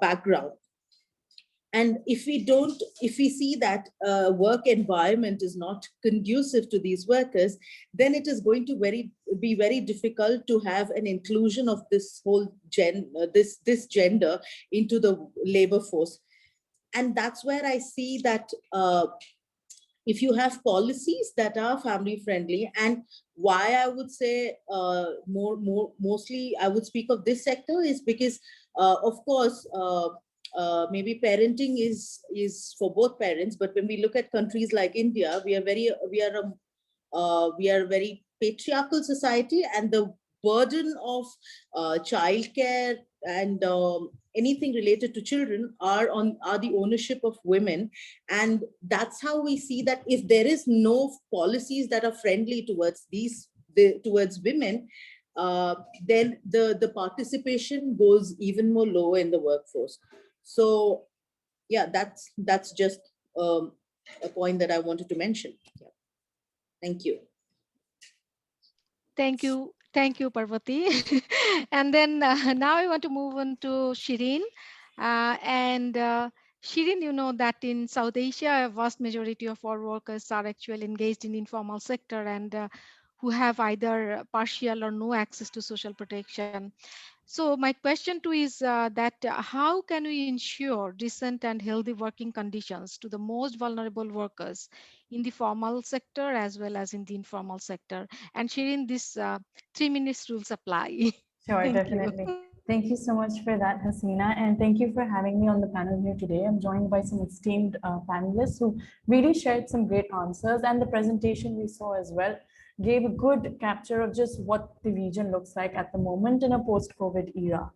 background. And if we see that work environment is not conducive to these workers, then it is going to be very difficult to have an inclusion of this whole this gender into the labor force. And that's where I see that if you have policies that are family friendly, and why I would say mostly I would speak of this sector is because, of course, maybe parenting is for both parents, but when we look at countries like India, we are a very patriarchal society, and the burden of childcare and anything related to children are the ownership of women. And that's how we see that if there is no policies that are friendly towards towards women, then the participation goes even more lower in the workforce. So yeah, that's just a point that I wanted to mention. Yeah. Thank you. Thank you, Parvati. And then now I want to move on to Shireen. Shireen, you know that in South Asia, a vast majority of our workers are actually engaged in informal sector and who have either partial or no access to social protection. So my question to is that how can we ensure decent and healthy working conditions to the most vulnerable workers in the formal sector as well as in the informal sector? And Shirin, this 3 minutes rules apply. Sure, Thank you. definitely. Thank you so much for that, Hasina, and thank you for having me on the panel here today. I'm joined by some esteemed panelists who really shared some great answers, and the presentation we saw as well gave a good capture of just what the region looks like at the moment in a post-COVID era.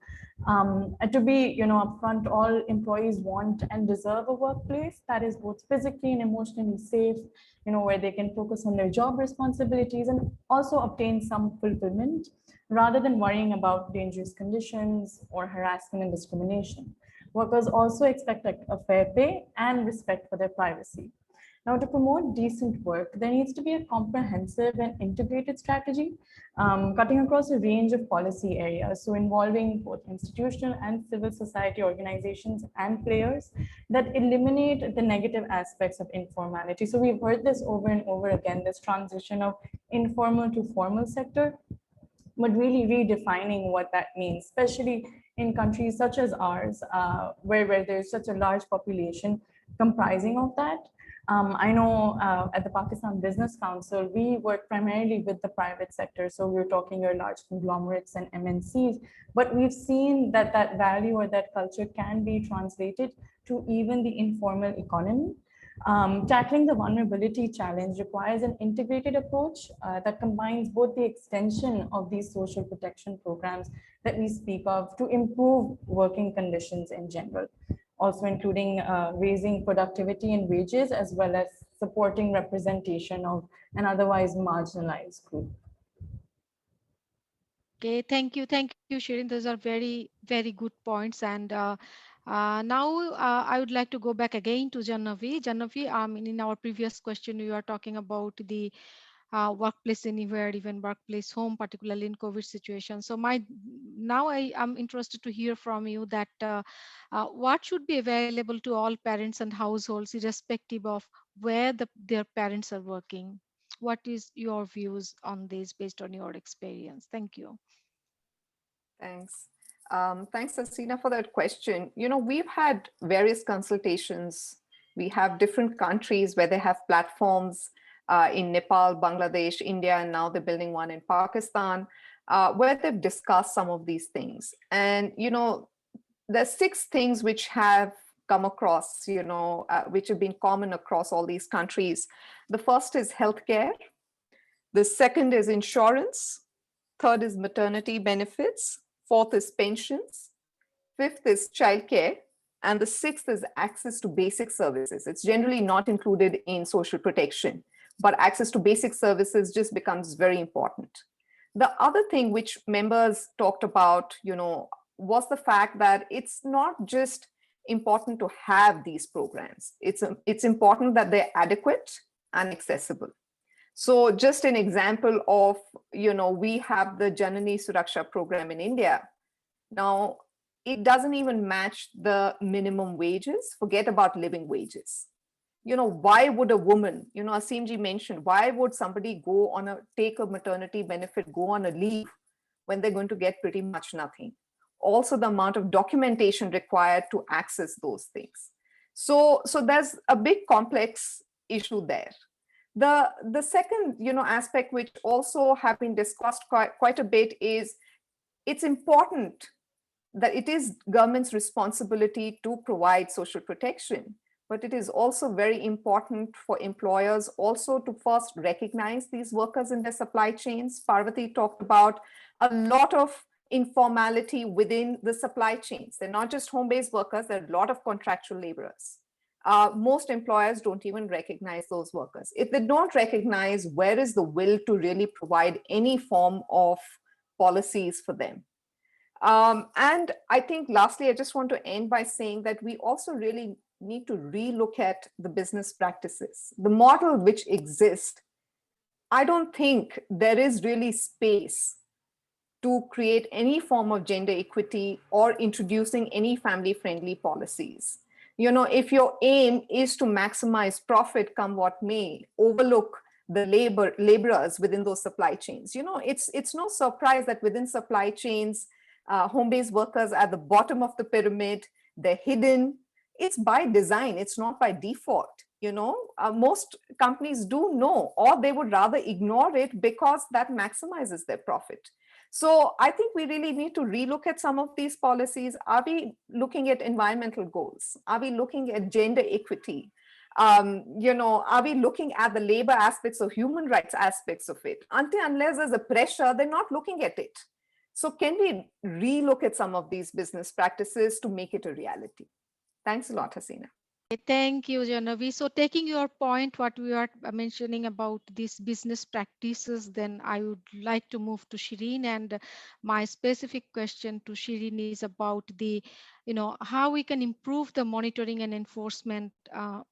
And to be, upfront, all employees want and deserve a workplace that is both physically and emotionally safe, where they can focus on their job responsibilities and also obtain some fulfillment rather than worrying about dangerous conditions or harassment and discrimination. Workers also expect a fair pay and respect for their privacy. Now, to promote decent work, there needs to be a comprehensive and integrated strategy, cutting across a range of policy areas, so involving both institutional and civil society organizations and players that eliminate the negative aspects of informality. So we've heard this over and over again, this transition of informal to formal sector, but really redefining what that means, especially in countries such as ours, where there's such a large population comprising of that. I know at the Pakistan Business Council, we work primarily with the private sector. So we're talking your large conglomerates and MNCs, but we've seen that that value or that culture can be translated to even the informal economy. Tackling the vulnerability challenge requires an integrated approach that combines both the extension of these social protection programs that we speak of to improve working conditions in general, also including raising productivity and wages, as well as supporting representation of an otherwise marginalized group. Okay, thank you, Shirin. Those are very good points. And now I would like to go back again to Jannavi. Jannavi, in our previous question, we were talking about the workplace anywhere, even workplace home, particularly in COVID situation. So now I am interested to hear from you that what should be available to all parents and households, irrespective of where their parents are working. What is your views on this based on your experience? Thank you. Thanks. Thanks, Asina, for that question. We've had various consultations. We have different countries where they have platforms in Nepal, Bangladesh, India, and now they're building one in Pakistan, where they've discussed some of these things. And, there's 6 things which have come across, which have been common across all these countries. The first is healthcare. The second is insurance. Third is maternity benefits. Fourth is pensions. Fifth is childcare. And the 6th is access to basic services. It's generally not included in social protection, but access to basic services just becomes very important. The other thing which members talked about, was the fact that it's not just important to have these programs. It's important that they're adequate and accessible. So just an example of, we have the Janani Suraksha program in India. Now, it doesn't even match the minimum wages. Forget about living wages. Why would a woman, Asimji mentioned, why would somebody take a maternity benefit, go on a leave when they're going to get pretty much nothing? Also, the amount of documentation required to access those things. So there's a big complex issue there. The second, aspect which also have been discussed quite a bit is it's important that it is government's responsibility to provide social protection, but it is also very important for employers also to first recognize these workers in their supply chains. Parvati talked about a lot of informality within the supply chains. They're not just home-based workers, there are a lot of contractual laborers. Most employers don't even recognize those workers. If they don't recognize, where is the will to really provide any form of policies for them? And I think lastly, I just want to end by saying that we also really need to relook at the business practices. The model which exists, I don't think there is really space to create any form of gender equity or introducing any family-friendly policies. If your aim is to maximize profit come what may, overlook the laborers within those supply chains. It's no surprise that within supply chains, home-based workers at the bottom of the pyramid, they're hidden. It's by design, it's not by default. Most companies do know, or they would rather ignore it because that maximizes their profit. So I think we really need to relook at some of these policies. Are we looking at environmental goals? Are we looking at gender equity? Are we looking at the labor aspects or human rights aspects of it? Unless there's a pressure, they're not looking at it. So can we relook at some of these business practices to make it a reality? Thanks a lot, Hasina. Thank you, Janavi. So taking your point, what we are mentioning about these business practices, then I would like to move to Shireen. And my specific question to Shireen is about the, how we can improve the monitoring and enforcement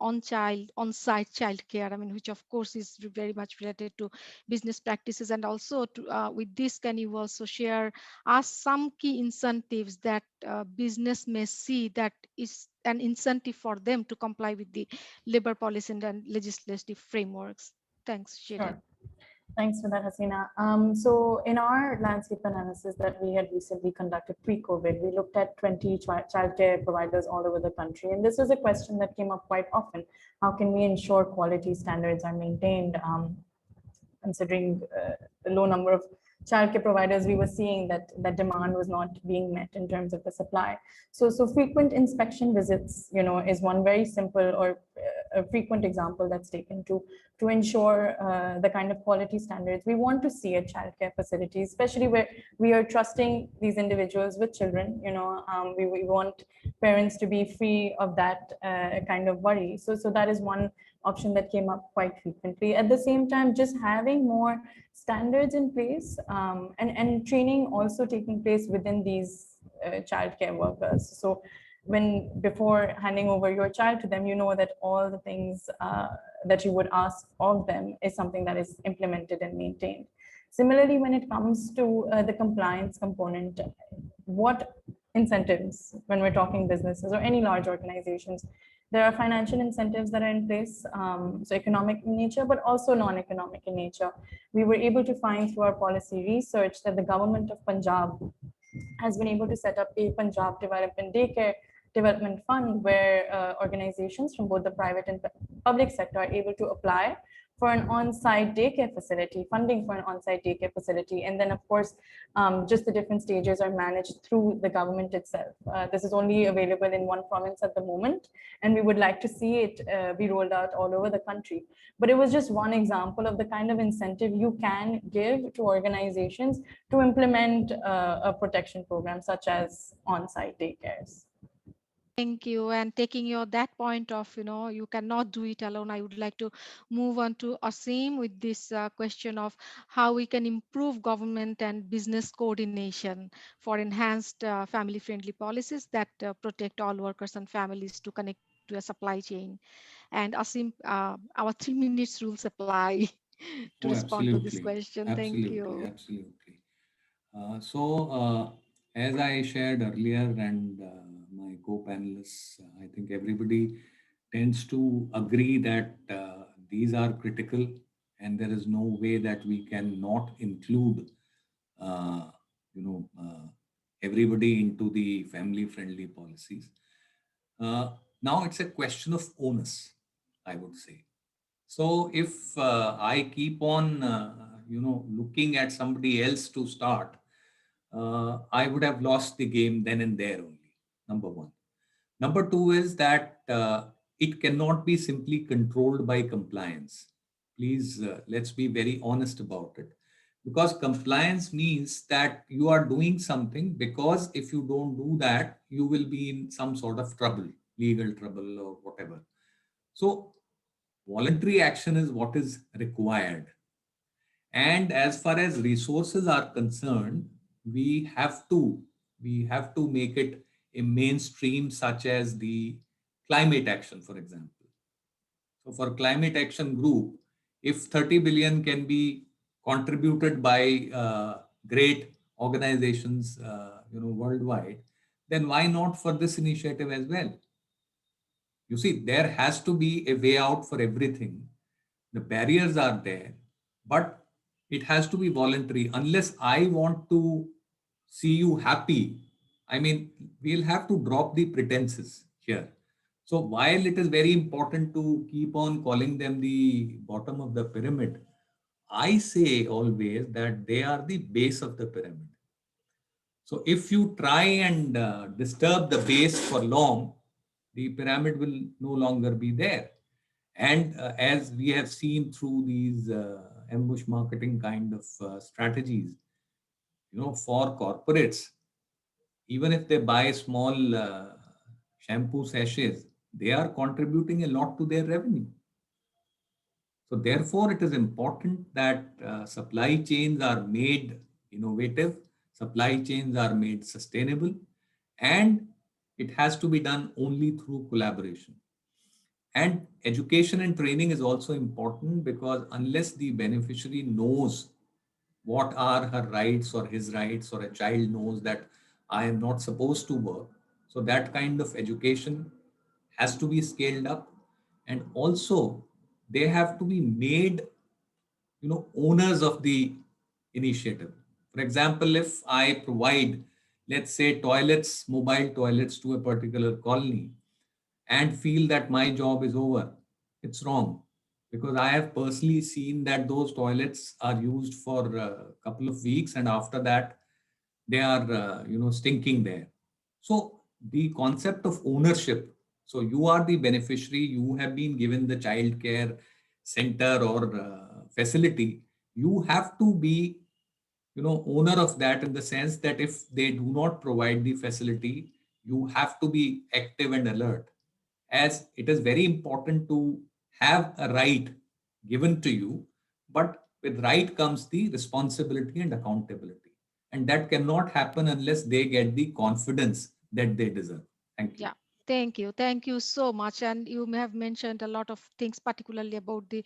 on-site childcare. I mean, which of course is very much related to business practices. And also with this, can you also share us some key incentives that business may see that is an incentive for them to comply with the labor policy and legislative frameworks? Thanks, Shireen. Sure. Thanks for that, Hasina. So in our landscape analysis that we had recently conducted pre-COVID, we looked at 20 childcare providers all over the country. And this was a question that came up quite often. How can we ensure quality standards are maintained, considering the low number of childcare providers? We were seeing that demand was not being met in terms of the supply. So frequent inspection visits, is one very simple or a frequent example that's taken to ensure the kind of quality standards we want to see at childcare facilities, especially where we are trusting these individuals with children. We want parents to be free of that kind of worry. So that is one option that came up quite frequently. At the same time, just having more standards in place and training also taking place within these childcare workers. So before handing over your child to them, that all the things that you would ask of them is something that is implemented and maintained. Similarly, when it comes to the compliance component, what incentives, when we're talking businesses or any large organizations, there are financial incentives that are in place, so economic in nature, but also non-economic in nature. We were able to find through our policy research that the government of Punjab has been able to set up a Punjab Development Fund, where organizations from both the private and public sector are able to apply for an on-site daycare facility, funding for an on-site daycare facility. And then, of course, just the different stages are managed through the government itself. This is only available in one province at the moment, and we would like to see it be rolled out all over the country. But it was just one example of the kind of incentive you can give to organizations to implement a protection program such as on-site daycares. Thank you. And taking that point of, you cannot do it alone, I would like to move on to Asim with this question of how we can improve government and business coordination for enhanced family-friendly policies that protect all workers and families to connect to a supply chain. And Asim, our 3 minutes rules apply to respond to this question. Thank you. Absolutely. As I shared earlier, and my co-panelists, I think everybody tends to agree that these are critical, and there is no way that we can not include, everybody into the family-friendly policies. Now it's a question of onus, I would say. So if I keep on, looking at somebody else to start, I would have lost the game then and there only, number one. Number two is that it cannot be simply controlled by compliance. Please, let's be very honest about it. Because compliance means that you are doing something, because if you don't do that, you will be in some sort of trouble, legal trouble or whatever. So voluntary action is what is required. And as far as resources are concerned, we have to make it a mainstream, such as the climate action, for example. So for climate action group, if 30 billion can be contributed by great organizations, worldwide, then why not for this initiative as well? You see, there has to be a way out for everything. The barriers are there, but it has to be voluntary. Unless I want to see you happy, I mean, we'll have to drop the pretenses here. So while it is very important to keep on calling them the bottom of the pyramid, I say always that they are the base of the pyramid. So if you try and disturb the base for long, the pyramid will no longer be there. And as we have seen through these ambush marketing kind of strategies, for corporates, even if they buy small shampoo sachets, they are contributing a lot to their revenue. So therefore, it is important that supply chains are made innovative, supply chains are made sustainable, and it has to be done only through collaboration. And education and training is also important, because unless the beneficiary knows what are her rights or his rights, or a child knows that I am not supposed to work, so that kind of education has to be scaled up. And also, they have to be made owners of the initiative. For example, if I provide, let's say, toilets, mobile toilets to a particular colony, and feel that my job is over, it's wrong, because I have personally seen that those toilets are used for a couple of weeks, and after that they are stinking there. So the concept of ownership, so you are the beneficiary, you have been given the child care center or facility, you have to be owner of that, in the sense that if they do not provide the facility, you have to be active and alert, as it is very important to have a right given to you, but with right comes the responsibility and accountability. And that cannot happen unless they get the confidence that they deserve. Thank you. Yeah, thank you. Thank you so much. And you may have mentioned a lot of things, particularly about the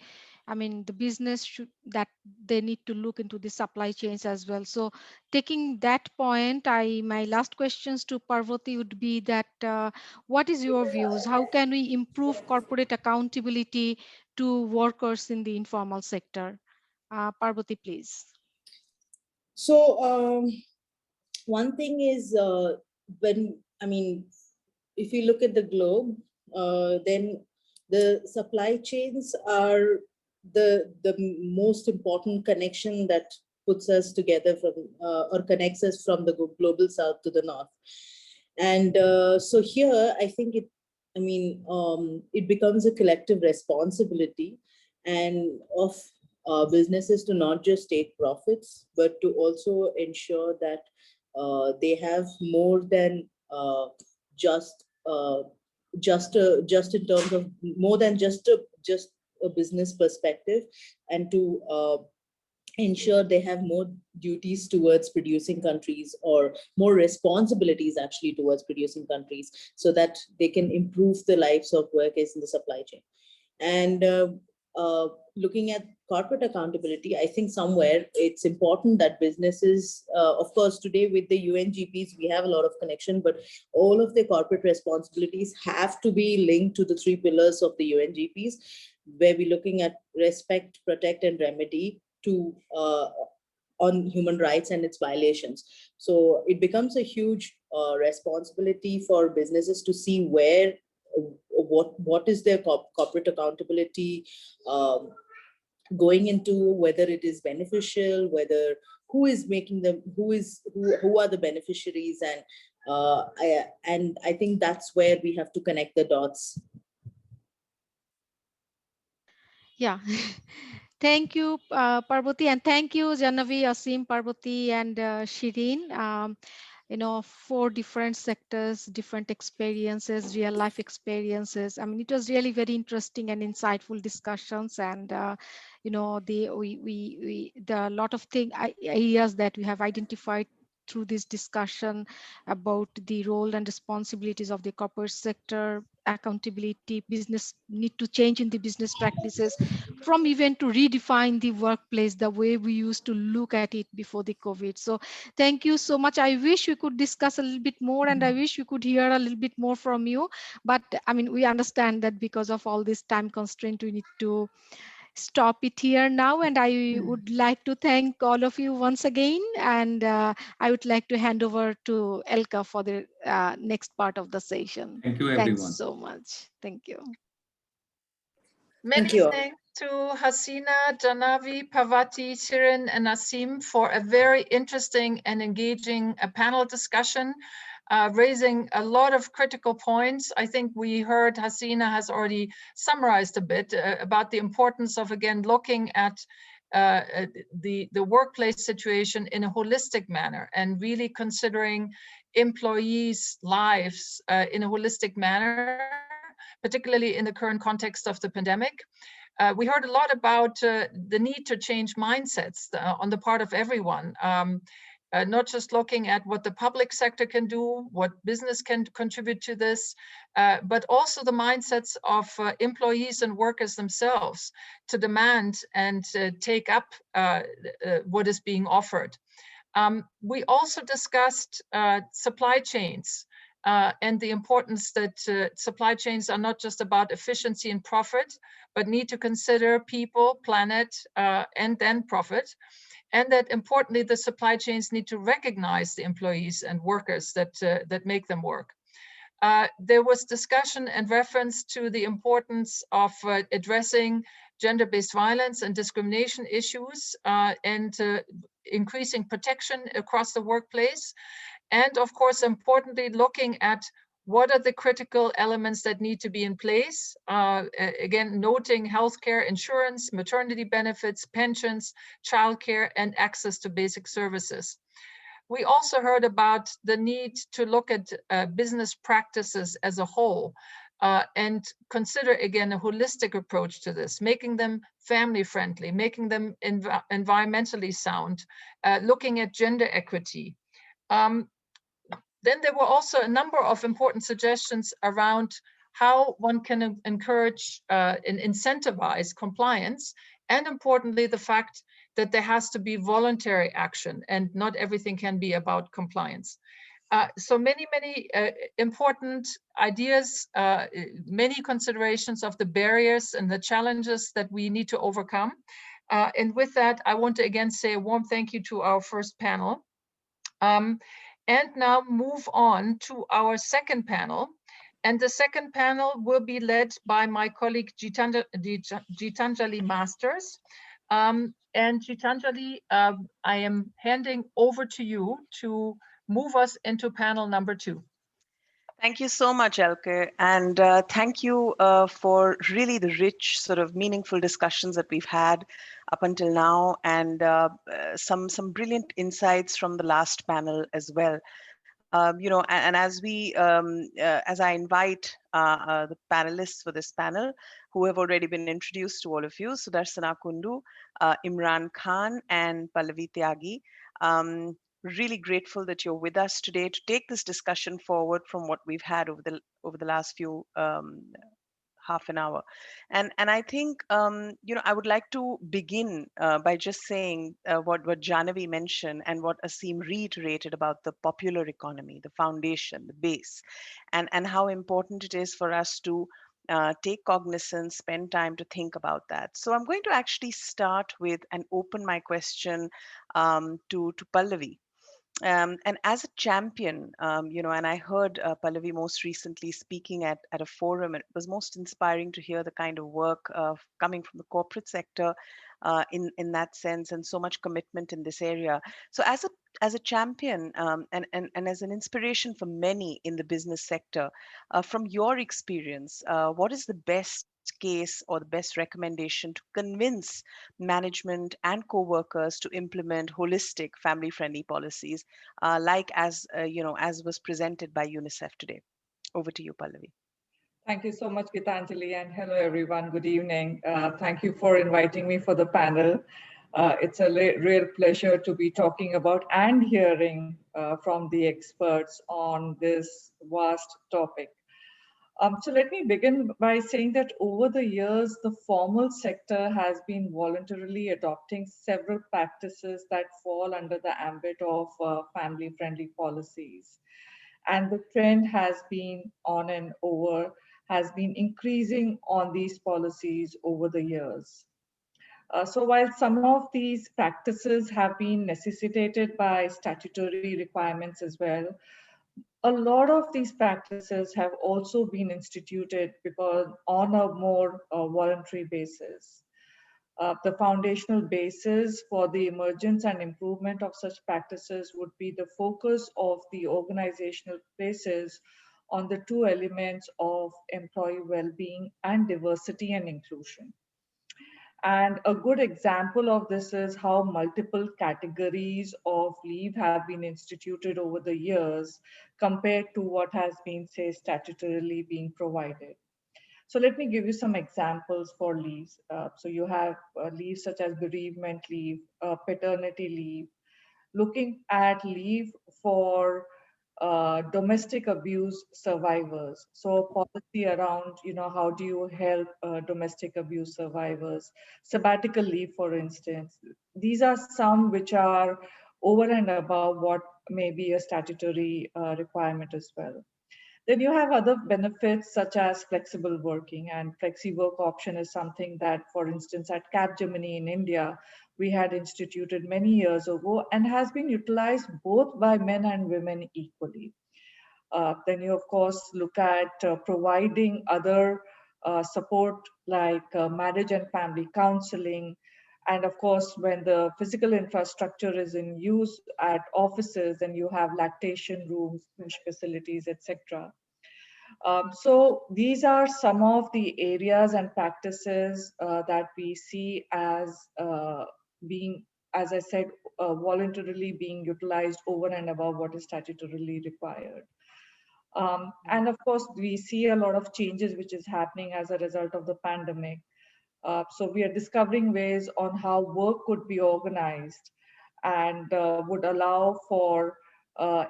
business that they need to look into the supply chains as well. So taking that point, my last questions to Parvati would be that what is your views? How can we improve corporate accountability to workers in the informal sector? Parvati, please. So one thing is if you look at the globe, then the supply chains are the most important connection that puts us together from or connects us from the global south to the north. And so here, I think it becomes a collective responsibility and of businesses to not just take profits, but to also ensure that they have more than just in terms of more than just a business perspective, and to ensure they have more duties towards producing countries, or more responsibilities actually towards producing countries, so that they can improve the lives of workers in the supply chain. And looking at corporate accountability, I think somewhere it's important that businesses, of course, today with the UNGPs, we have a lot of connection, but all of the corporate responsibilities have to be linked to the 3 pillars of the UNGPs, where we're looking at respect, protect, and remedy to on human rights and its violations. So it becomes a huge responsibility for businesses to see what is their corporate accountability going into, whether it is beneficial, whether who is making them, who are the beneficiaries, and I think that's where we have to connect the dots. Yeah. Thank you, Parvati, and thank you, Janavi, Asim, Parvati, and Shireen. You know, 4 different sectors, different experiences, real life experiences. I mean, it was really very interesting and insightful discussions, and you know, the lot of areas that we have identified through this discussion about the role and responsibilities of the corporate sector, accountability, business need to change in the business practices, from even to redefine the workplace the way we used to look at it before the COVID. So thank you so much. I wish we could discuss a little bit more, and I wish we could hear a little bit more from you. But I mean, we understand that because of all this time constraint, we need to stop it here now. And I would like to thank all of you once again. And I would like to hand over to Elka for the next part of the session. Thank you, Thanks everyone. so much. Thank you. Many Thank you. thanks to Hasina, Janavi, Parvati, Shirin, and Asim for a very interesting and engaging panel discussion, raising a lot of critical points. I think we heard Hasina has already summarized a bit about the importance of, again, looking at the workplace situation in a holistic manner and really considering employees' lives in a holistic manner, particularly in the current context of the pandemic. We heard a lot about the need to change mindsets on the part of everyone, not just looking at what the public sector can do, what business can contribute to this, but also the mindsets of employees and workers themselves to demand and take up what is being offered. We also discussed supply chains. And the importance that supply chains are not just about efficiency and profit, but need to consider people, planet, and then profit. And that importantly, the supply chains need to recognize the employees and workers that make them work. There was discussion and reference to the importance of addressing gender-based violence and discrimination issues and increasing protection across the workplace. And of course, importantly, looking at what are the critical elements that need to be in place. Again, noting healthcare, insurance, maternity benefits, pensions, childcare, and access to basic services. We also heard about the need to look at business practices as a whole and consider, again, a holistic approach to this, making them family friendly, making them environmentally sound, looking at gender equity. Then there were also a number of important suggestions around how one can encourage and incentivize compliance, and importantly, the fact that there has to be voluntary action and not everything can be about compliance. So many important ideas, many considerations of the barriers and the challenges that we need to overcome. And with that, I want to again say a warm thank you to our first panel. And now move on to our second panel. And the second panel will be led by my colleague Gitanjali Masters. And Gitanjali, I am handing over to you to move us into panel number 2. Thank you so much, Elke. And thank you for really the rich, sort of meaningful discussions that we've had up until now, and some brilliant insights from the last panel as well. You know, and as I invite the panelists for this panel, who have already been introduced to all of you, Sudarsana Kundu, Imran Khan, and Pallavi Tyagi. Really grateful that you're with us today to take this discussion forward from what we've had over the last few half an hour. And I think, you know, I would like to begin by just saying what Janavi mentioned and what Asim reiterated about the popular economy, the foundation, the base, and how important it is for us to take cognizance, spend time to think about that. So I'm going to actually start with and open my question to Pallavi. And as a champion, and I heard Pallavi most recently speaking at a forum. It was most inspiring to hear the kind of work coming from the corporate sector in that sense, and so much commitment in this area. So as a champion, and as an inspiration for many in the business sector, from your experience, what is the best case or the best recommendation to convince management and co-workers to implement holistic family-friendly policies, like as was presented by UNICEF today? Over to you, Pallavi. Thank you so much, Gitanjali, and hello, everyone. Good evening. Thank you for inviting me for the panel. It's a real pleasure to be talking about and hearing from the experts on this vast topic. So let me begin by saying that over the years, the formal sector has been voluntarily adopting several practices that fall under the ambit of family-friendly policies. And the trend has been has been increasing on these policies over the years. So while some of these practices have been necessitated by statutory requirements as well, a lot of these practices have also been instituted because on a more voluntary basis. The foundational basis for the emergence and improvement of such practices would be the focus of the organizational places on the two elements of employee well-being and diversity and inclusion. And a good example of this is how multiple categories of leave have been instituted over the years compared to what has been, say, statutorily being provided. So let me give you some examples for leaves. So you have leaves such as bereavement leave, paternity leave, looking at leave for domestic abuse survivors. So policy around, how do you help domestic abuse survivors? Sabbatical leave, for instance. These are some which are over and above what may be a statutory requirement as well. Then you have other benefits such as flexible working, and flexi work option is something that, for instance, at Capgemini in India, we had instituted many years ago and has been utilized both by men and women equally. Then you, of course, look at providing other support like marriage and family counseling. And of course, when the physical infrastructure is in use at offices, then you have lactation rooms, fish facilities, etc. So these are some of the areas and practices that we see as being, as I said, voluntarily being utilized over and above what is statutorily required. And of course, we see a lot of changes which is happening as a result of the pandemic. So we are discovering ways on how work could be organized and would allow for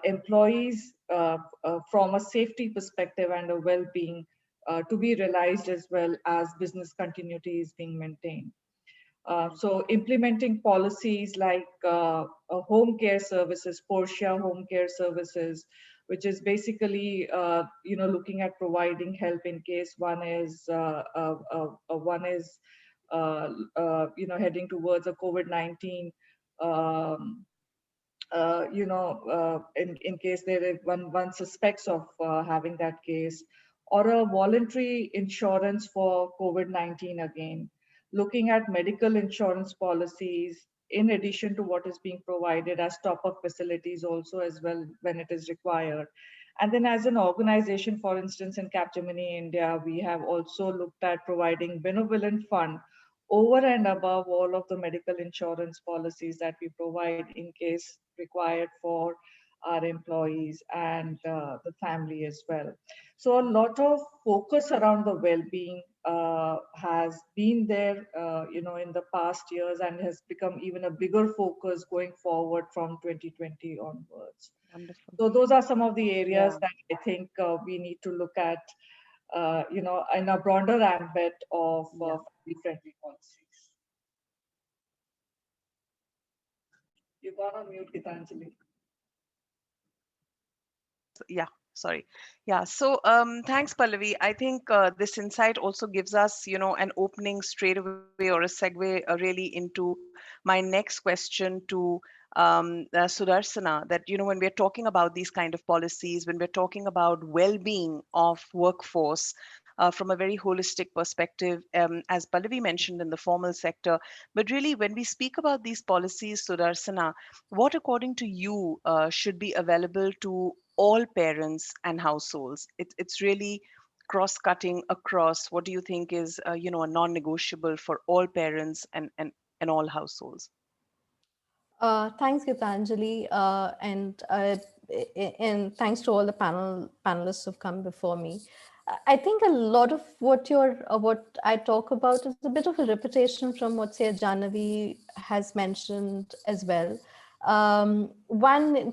employees from a safety perspective and a well-being to be realized as well as business continuity is being maintained. So implementing policies like home care services, Portia home care services, which is basically looking at providing help in case one is heading towards a COVID-19. In case there is one suspects of having that case, or a voluntary insurance for COVID-19 again, looking at medical insurance policies in addition to what is being provided as top-up facilities also as well when it is required. And then as an organization, for instance, in Capgemini India, we have also looked at providing benevolent fund over and above all of the medical insurance policies that we provide in case required for our employees and the family as well. So a lot of focus around the well-being has been there, in the past years, and has become even a bigger focus going forward from 2020 onwards. Wonderful. So those are some of the areas that I think we need to look at, in a broader ambit of family-friendly policies. You got on mute, Gitanjali. Yeah, sorry. Yeah, so thanks, Pallavi. I think this insight also gives us, an opening straight away or a segue really into my next question to Sudarsana, that, when we're talking about these kind of policies, when we're talking about well-being of workforce from a very holistic perspective, as Pallavi mentioned, in the formal sector, but really when we speak about these policies, Sudarsana, what according to you should be available to all parents and households? It's really cross-cutting across. What do you think is a non-negotiable for all parents and all households? Thanks, Gitanjali, and thanks to all the panelists who've come before me. I think a lot of what I talk about is a bit of a repetition from what, say, Janavi has mentioned as well. One in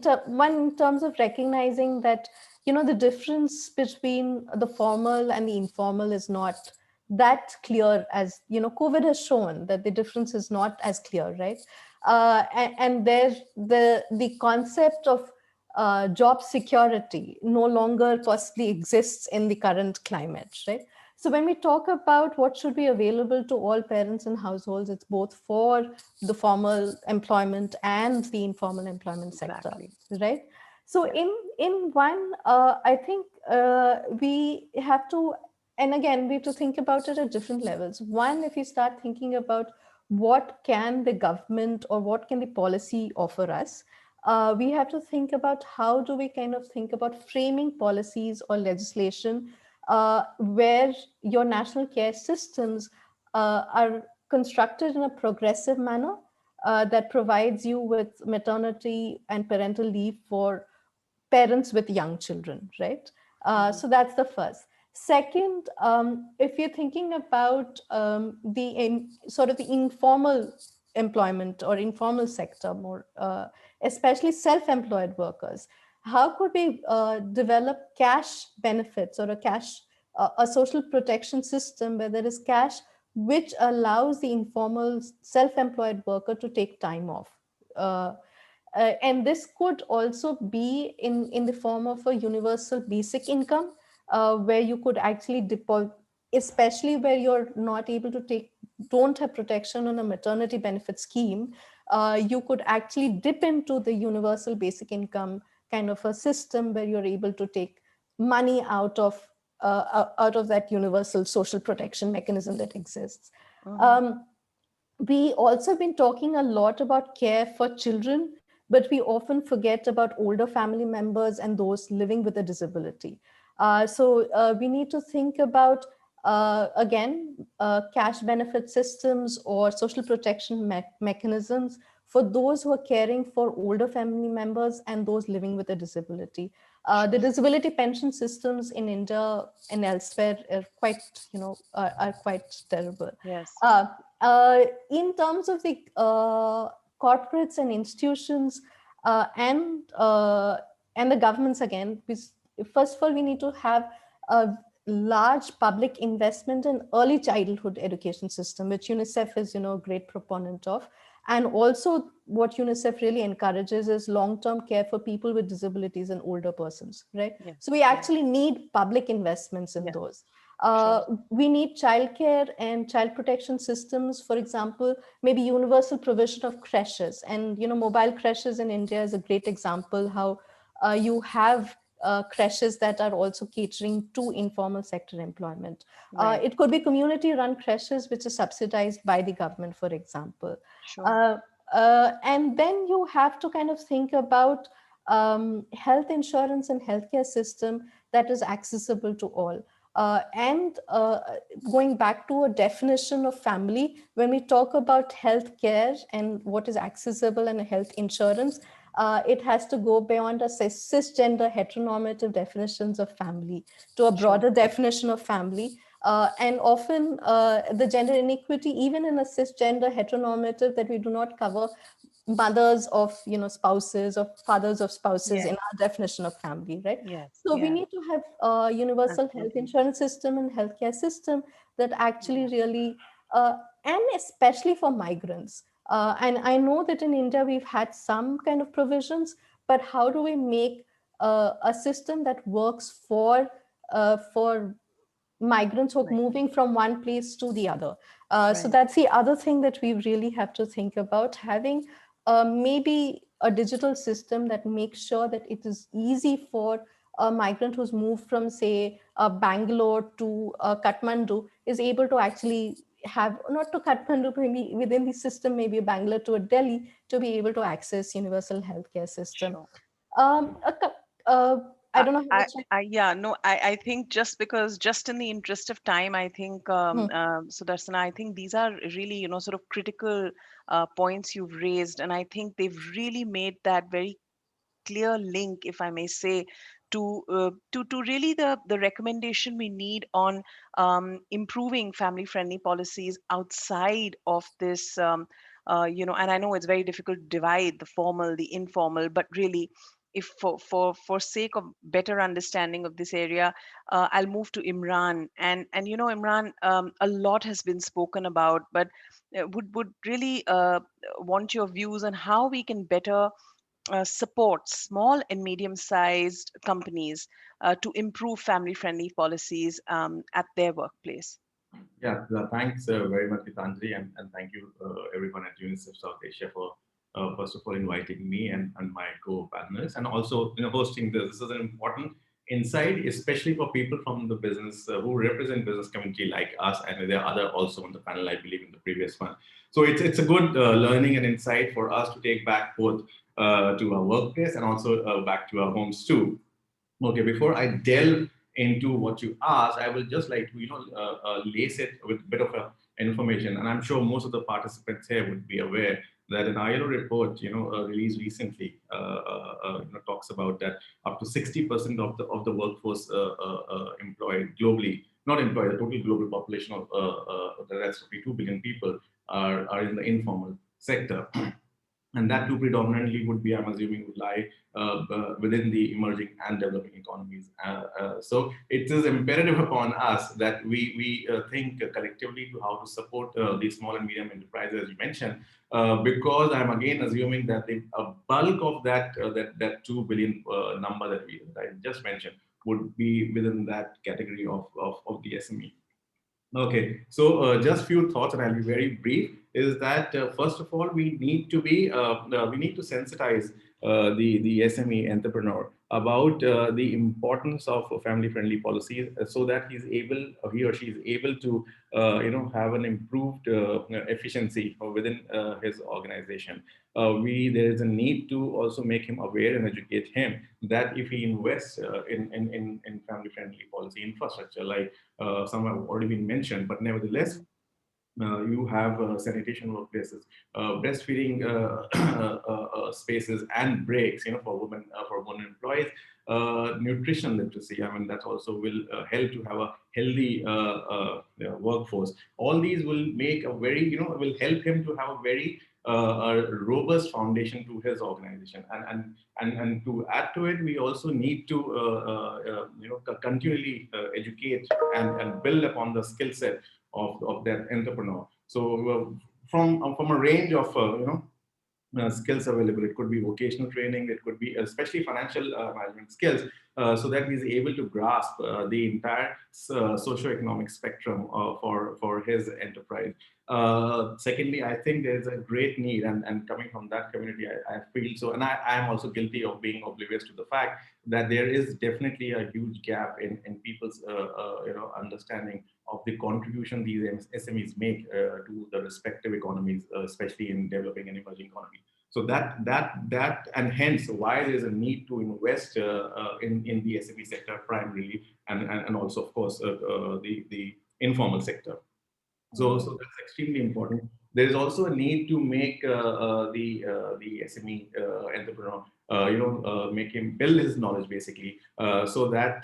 terms of recognizing that the difference between the formal and the informal is not that clear, as COVID has shown that the difference is not as clear, right? And there the concept of job security no longer possibly exists in the current climate, right? So when we talk about what should be available to all parents and households, it's both for the formal employment and the informal employment sector, right? So in one, I think we have to, and again, we have to think about it at different levels. One, if you start thinking about what can the government or what can the policy offer us, we have to think about how do we kind of think about framing policies or legislation where your national care systems are constructed in a progressive manner that provides you with maternity and parental leave for parents with young children, right? So that's the first. Second, if you're thinking about sort of the informal employment or informal sector more, especially self-employed workers, how could we develop cash benefits or a social protection system where there is cash which allows the informal self-employed worker to take time off? And this could also be in the form of a universal basic income, where you could actually deposit, especially where you're not able to don't have protection on a maternity benefit scheme, you could actually dip into the universal basic income kind of a system where you're able to take money out of that universal social protection mechanism that exists. We also have been talking a lot about care for children, but we often forget about older family members and those living with a disability. So we need to think about, again, cash benefit systems or social protection mechanisms for those who are caring for older family members and those living with a disability. The disability pension systems in India and elsewhere are quite, are quite terrible. Yes. In terms of the corporates and institutions and the governments, again, first of all, we need to have a large public investment in early childhood education system, which UNICEF is, a great proponent of. And also what UNICEF really encourages is long-term care for people with disabilities and older persons, right? Yes. So we actually need public investments in those. We need childcare and child protection systems, for example, maybe universal provision of creches. And, mobile creches in India is a great example how you have creches that are also catering to informal sector employment. Right. It could be community-run creches, which is subsidized by the government, for example. Sure. And then you have to kind of think about health insurance and healthcare system that is accessible to all. And going back to a definition of family, when we talk about healthcare and what is accessible and health insurance, it has to go beyond a cisgender heteronormative definitions of family to a broader definition of family. And often the gender inequity, even in a cisgender heteronormative, that we do not cover mothers of spouses or fathers of spouses in our definition of family, right? So we need to have a universal health insurance system and healthcare system that actually really, and especially for migrants. And I know that in India we've had some kind of provisions, but how do we make a system that works for migrants who are moving from one place to the other? So that's the other thing that we really have to think about, having maybe a digital system that makes sure that it is easy for a migrant who's moved from, say, Bangalore to Kathmandu is able to actually have, not to Kathmandu, maybe within the system, maybe Bangalore to a Delhi, to be able to access universal healthcare system. Sure. I don't know how much yeah, no, I think just in the interest of time, I think, Sudarsana, I think these are really, sort of critical points you've raised. And I think they've really made that very clear link, if I may say, to really the recommendation we need on improving family-friendly policies outside of this, and I know it's very difficult to divide the formal, the informal, but really, if for sake of better understanding of this area, I'll move to Imran. And Imran, a lot has been spoken about, but would really want your views on how we can better support small and medium-sized companies to improve family-friendly policies at their workplace. Yeah, thanks very much, Gitanjali, and thank you everyone at UNICEF South Asia for first of all inviting me and my co-panelists, and also hosting this. This is an important insight, especially for people from the business who represent business community like us, and there are other also on the panel, I believe, in the previous one. So it's a good learning and insight for us to take back both to our workplace and also back to our homes too. Okay, before I delve into what you asked, I will just like to lace it with a bit of information, and I'm sure most of the participants here would be aware that an ILO report, released recently, talks about that up to 60% of the workforce employed globally, not employed, the total global population of the rest of the 2 billion people are in the informal sector. And that too predominantly would be, I'm assuming, would lie within the emerging and developing economies. So it is imperative upon us that we think collectively to how to support these small and medium enterprises, as you mentioned, because I'm again assuming that the bulk of that 2 billion number that I just mentioned would be within that category of the SME. Okay, so just few thoughts, and I'll be very brief. Is that first of all, we need to sensitize the SME entrepreneur about the importance of family-friendly policies, so that he or she is able to have an improved efficiency within his organization. There is a need to also make him aware and educate him that if he invests in family-friendly policy infrastructure, like some have already been mentioned, but nevertheless, you have sanitation workplaces, breastfeeding spaces and breaks, for women employees, nutrition literacy. I mean, that also will help to have a healthy workforce. All these will make a very, will help him to have a very a robust foundation to his organization, and to add to it, we also need to continually educate and build upon the skill set of that entrepreneur. So from a range of skills available. It could be vocational training, it could be especially financial management skills, so that he's able to grasp the entire socioeconomic spectrum for his enterprise. Secondly, I think there's a great need, and coming from that community, I feel so, and I am also guilty of being oblivious to the fact that there is definitely a huge gap in people's understanding of the contribution these SMEs make to the respective economies, especially in developing and emerging economies. So that and hence why there is a need to invest in the SME sector primarily, and also of course the informal sector. So that's extremely important. There is also a need to make the SME entrepreneur, make him build his knowledge basically, so that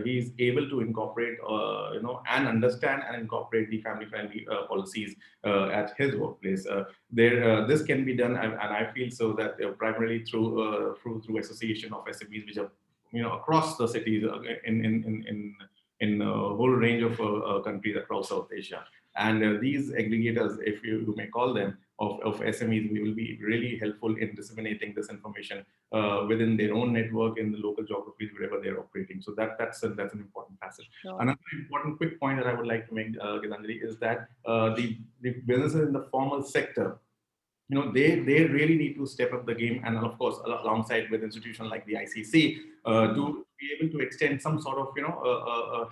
he's able to incorporate, and understand and incorporate the family-friendly policies at his workplace. This can be done, and I feel so that primarily through association of SMEs, which are across the cities in a whole range of countries across South Asia. And these aggregators, if you may call them, of SMEs, will be really helpful in disseminating this information within their own network in the local geographies wherever they're operating. So that's an important passage. Sure. Another important quick point that I would like to make, Gitanjali, is that the businesses in the formal sector, they really need to step up the game, and of course alongside with institutions like the ICC to be able to extend some sort of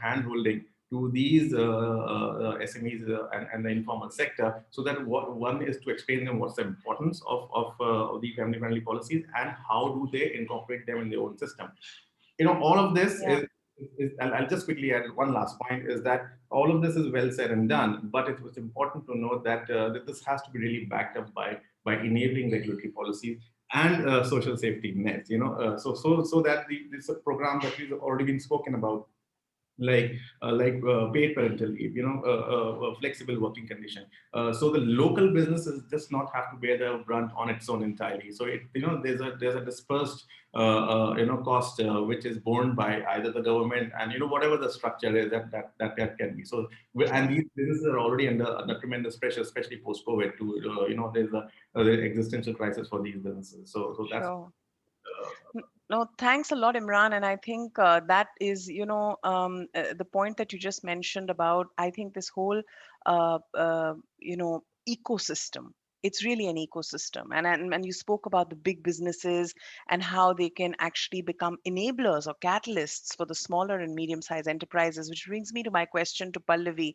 hand holding to these SMEs and the informal sector, so that one is to explain them what's the importance of the family friendly policies and how do they incorporate them in their own system. All of this is, I'll just quickly add one last point, is that all of this is well said and done, but it was important to note that, that this has to be really backed up by enabling regulatory policies and social safety nets, so that this program that we've already been spoken about, like paid parental leave, flexible working condition. So the local businesses does not have to bear the brunt on its own entirely. So there's a dispersed cost which is borne by either the government and whatever the structure is that can be. So and these businesses are already under tremendous pressure, especially post COVID. There's the existential crisis for these businesses. So that's. Sure. No, thanks a lot, Imran. And I think that is, the point that you just mentioned about, I think this whole, ecosystem. It's really an ecosystem. And you spoke about the big businesses and how they can actually become enablers or catalysts for the smaller and medium-sized enterprises, which brings me to my question to Pallavi.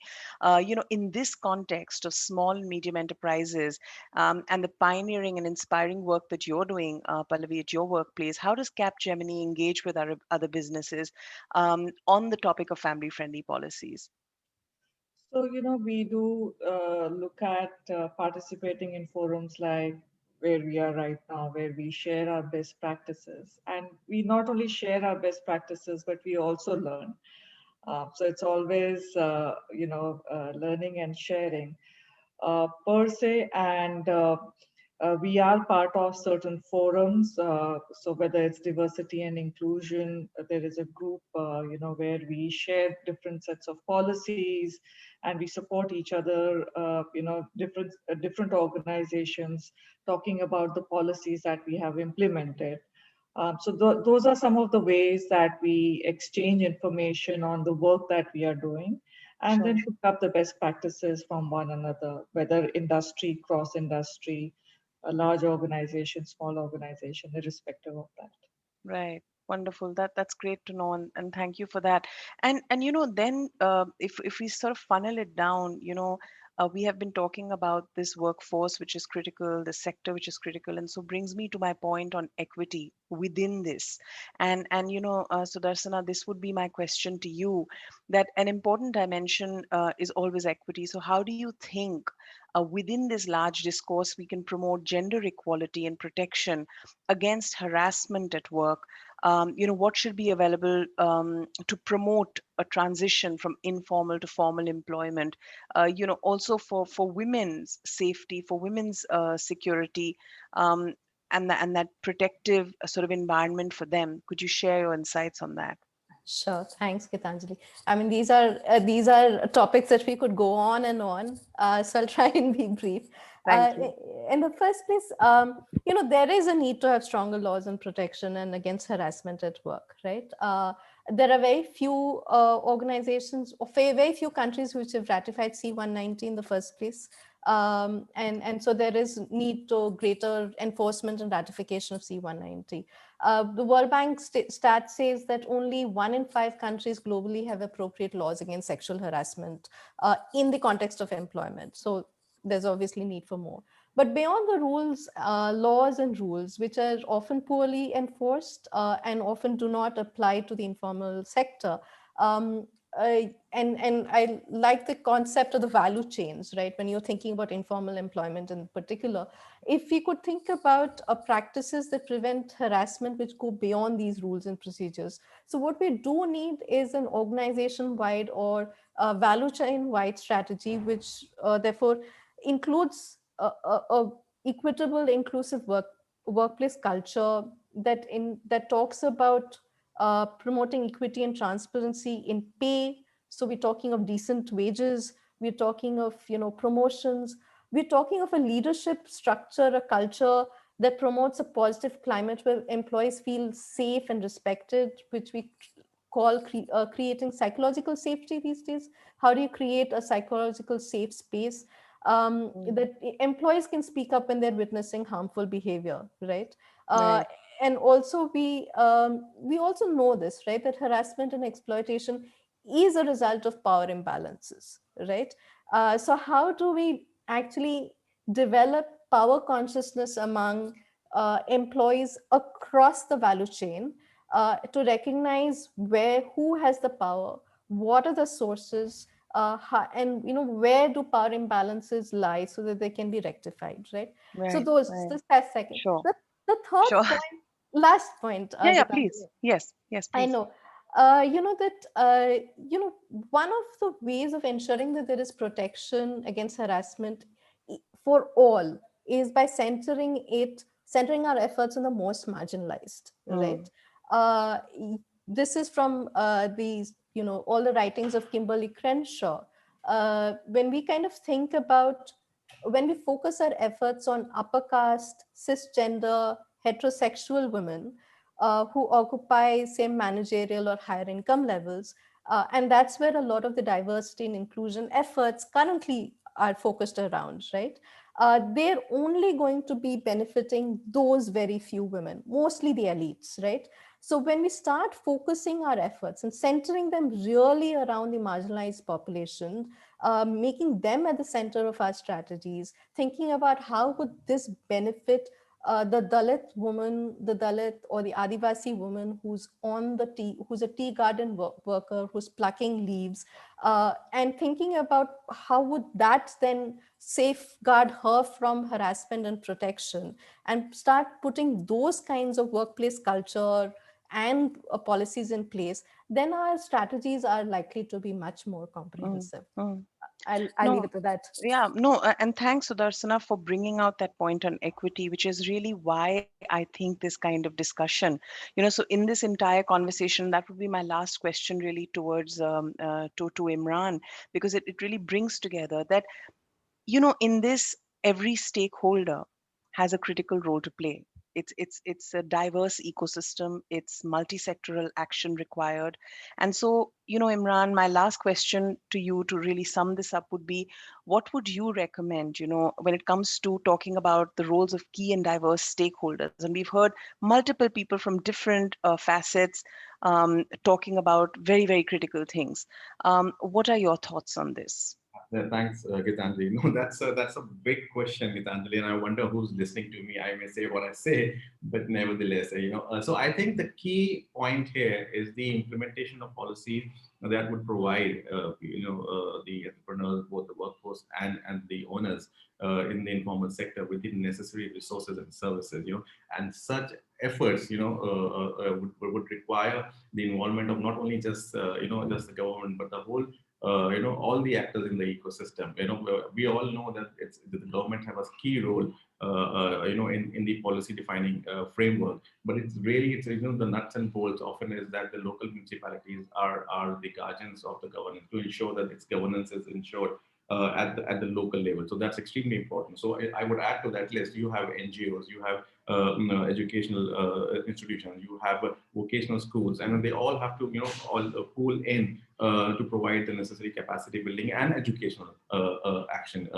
In this context of small and medium enterprises, and the pioneering and inspiring work that you're doing, Pallavi, at your workplace, how does Capgemini engage with other businesses on the topic of family-friendly policies? So, we do look at participating in forums like where we are right now, where we share our best practices. And we not only share our best practices, but we also learn. So it's always, learning and sharing per se. And we are part of certain forums. So whether it's diversity and inclusion, there is a group, where we share different sets of policies and we support each other, different organizations talking about the policies that we have implemented. So those are some of the ways that we exchange information on the work that we are doing, and then pick up the best practices from one another, whether industry, cross industry, a large organization, small organization, irrespective of that. Right. Wonderful. That's great to know, and thank you for that. And then if we sort of funnel it down, we have been talking about this workforce which is critical, the sector which is critical, and so brings me to my point on equity within this. And Sudarsana, this would be my question to you, that an important dimension is always equity. So how do you think within this large discourse we can promote gender equality and protection against harassment at work? What should be available to promote a transition from informal to formal employment? Also for women's safety, for women's security, and that protective sort of environment for them. Could you share your insights on that? Sure. Thanks, Gitanjali. I mean, these are topics that we could go on and on. So I'll try and be brief. Thank you. In the first place, there is a need to have stronger laws and protection and against harassment at work, right? There are very few organizations, or very few countries which have ratified C190 in the first place. And so there is need to greater enforcement and ratification of C190. The World Bank stat says that only 1 in 5 countries globally have appropriate laws against sexual harassment in the context of employment. So there's obviously need for more. But beyond the rules, laws and rules, which are often poorly enforced and often do not apply to the informal sector, and I like the concept of the value chains, right? When you're thinking about informal employment in particular, if we could think about practices that prevent harassment, which go beyond these rules and procedures. So what we do need is an organization-wide or value chain-wide strategy, which therefore includes a equitable, inclusive workplace culture that talks about promoting equity and transparency in pay. So we're talking of decent wages, we're talking of promotions, we're talking of a leadership structure, a culture that promotes a positive climate where employees feel safe and respected, which we call creating psychological safety these days. How do you create a psychological safe space? that employees can speak up when they're witnessing harmful behavior, right? Right. And also we also know this, right, that harassment and exploitation is a result of power imbalances, right? So how do we actually develop power consciousness among employees across the value chain to recognize who has the power, what are the sources, and where do power imbalances lie so that they can be rectified, right? So Right. those, Right. that's second. Sure. The third Sure. point, last point, Yeah. Yeah. Gitanjali, Please. Yes. Yes. I Please. know. One of the ways of ensuring that there is protection against harassment for all is by centering our efforts on the most marginalized, right? Uh, this is from all the writings of Kimberly Crenshaw. When we kind of think about, when we focus our efforts on upper caste, cisgender, heterosexual women, who occupy same managerial or higher income levels. And that's where a lot of the diversity and inclusion efforts currently are focused around, right? They're only going to be benefiting those very few women, mostly the elites, right? So when we start focusing our efforts and centering them really around the marginalized population, making them at the center of our strategies, thinking about how would this benefit the Dalit woman, the Dalit or the Adivasi woman who's who's a tea garden worker, who's plucking leaves, and thinking about how would that then safeguard her from harassment and protection, and start putting those kinds of workplace culture and policies in place, then our strategies are likely to be much more comprehensive. I'll leave No, it at that. yeah, no, and thanks, Sudarsana, for bringing out that point on equity, which is really why I think this kind of discussion, so in this entire conversation, that would be my last question really towards to Imran, because it really brings together that, in this, every stakeholder has a critical role to play. It's a diverse ecosystem. It's multi-sectoral action required. And so, Imran, my last question to you to really sum this up would be, what would you recommend, when it comes to talking about the roles of key and diverse stakeholders? And we've heard multiple people from different facets talking about very, very critical things. What are your thoughts on this? Thanks, Gitanjali. No, that's a big question, Gitanjali, and I wonder who's listening to me. I may say what I say, but nevertheless, so I think the key point here is the implementation of policies that would provide, the entrepreneurs, both the workforce and the owners in the informal sector with the necessary resources and services, and such efforts, would require the involvement of not only just, just the government, but the whole all the actors in the ecosystem. We all know that the government have a key role, in the policy defining framework. But it's the nuts and bolts often is that the local municipalities are the guardians of the governance to ensure that its governance is ensured at the local level. So that's extremely important. So I would add to that list. You have NGOs, you have educational institutions, you have vocational schools, and they all have to all pool in to provide the necessary capacity building and educational action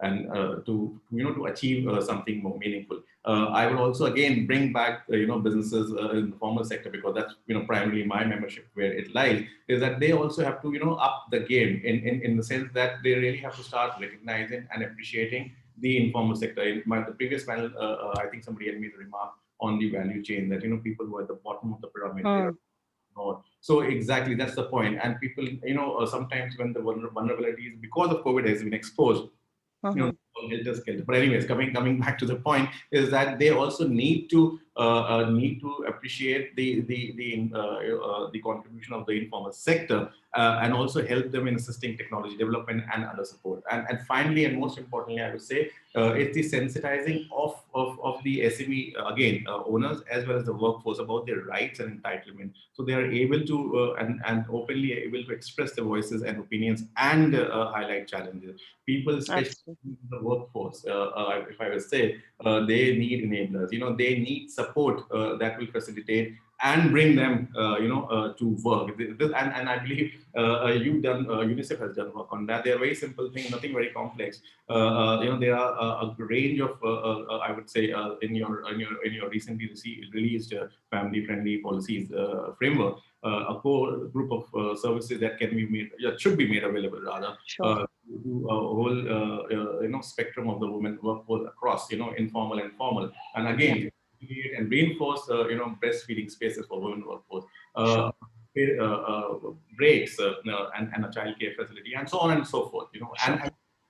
and to achieve something more meaningful. I will also again bring back businesses in the formal sector, because that's primarily my membership where it lies, is that they also have to up the game in the sense that they really have to start recognizing and appreciating the informal sector. In the previous panel, I think somebody had made a remark on the value chain that people who are at the bottom of the pyramid, they are ignored. So exactly, that's the point. And people, sometimes when the vulnerabilities because of COVID has been exposed, but anyways, coming back to the point is that they also need to appreciate the contribution of the informal sector and also help them in assisting technology development and other support. And finally, and most importantly, I would say it's the sensitizing of the SME owners as well as the workforce about their rights and entitlement, so they are able to and openly able to express their voices and opinions and highlight challenges. People, especially in the workforce, if I would say, they need enablers. They need support that will facilitate and bring them, to work. And I believe UNICEF has done work on that. They are very simple things, nothing very complex. There are a range of, I would say, in your recently released family-friendly policies framework, a core group of services that can be made, should be made available rather. Sure. To a whole spectrum of the women workforce across informal and formal, and again create and reinforce breastfeeding spaces for women workforce, Sure. breaks, and a childcare facility, and so on and so forth.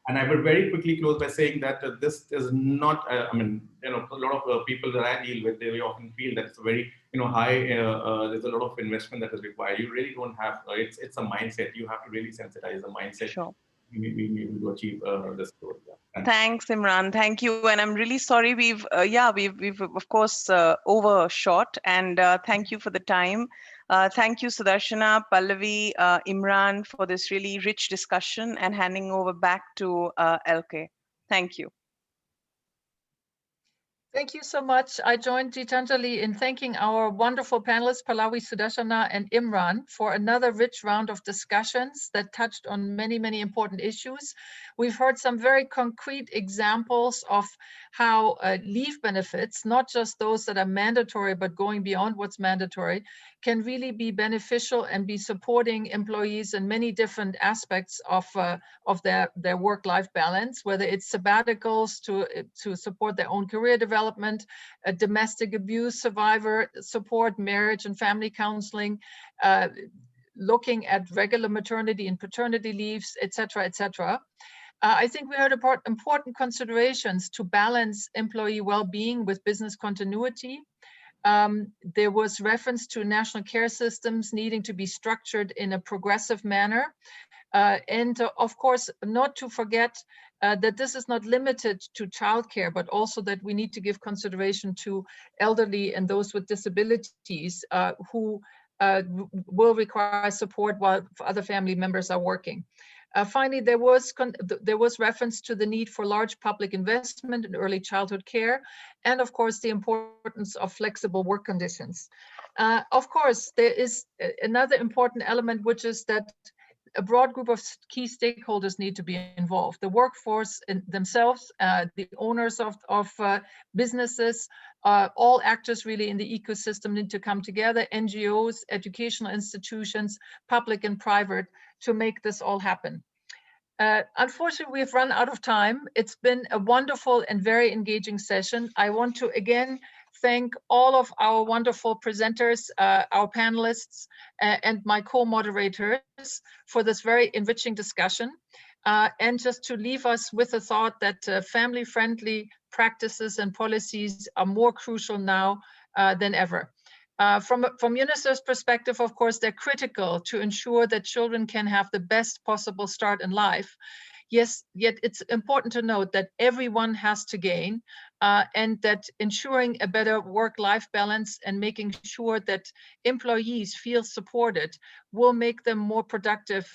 And I would very quickly close by saying that this is not, I mean, a lot of people that I deal with, they often feel that it's a very, high, there's a lot of investment that is required. You really don't have, it's a mindset. You have to really sensitize the mindset. Sure. We need to achieve this goal. Yeah. Thanks, Imran. Thank you. And I'm really sorry we've of course overshot. And thank you for the time. Thank you, Sudarshana, Pallavi, Imran, for this really rich discussion, and handing over back to Elke. Thank you. Thank you so much. I joined Gitanjali in thanking our wonderful panelists, Pallavi, Sudarshana, and Imran, for another rich round of discussions that touched on many, many important issues. We've heard some very concrete examples of how leave benefits, not just those that are mandatory, but going beyond what's mandatory, can really be beneficial and be supporting employees in many different aspects of their work-life balance, whether it's sabbaticals to support their own career development, domestic abuse survivor support, marriage and family counseling, looking at regular maternity and paternity leaves, et cetera. I think we heard about important considerations to balance employee well-being with business continuity. There was reference to national care systems needing to be structured in a progressive manner. And of course, not to forget that this is not limited to childcare, but also that we need to give consideration to elderly and those with disabilities who will require support while other family members are working. Finally, there was reference to the need for large public investment in early childhood care, and of course, the importance of flexible work conditions. Of course, there is another important element, which is that a broad group of key stakeholders need to be involved. The workforce themselves, the owners of businesses, all actors really in the ecosystem need to come together, NGOs, educational institutions, public and private, to make this all happen. Unfortunately, we've run out of time. It's been a wonderful and very engaging session. I want to again thank all of our wonderful presenters, our panelists, and my co-moderators for this very enriching discussion. And just to leave us with the thought that family-friendly practices and policies are more crucial now than ever. From UNICEF's perspective, of course, they're critical to ensure that children can have the best possible start in life. Yes, yet it's important to note that everyone has to gain, and that ensuring a better work-life balance and making sure that employees feel supported will make them more productive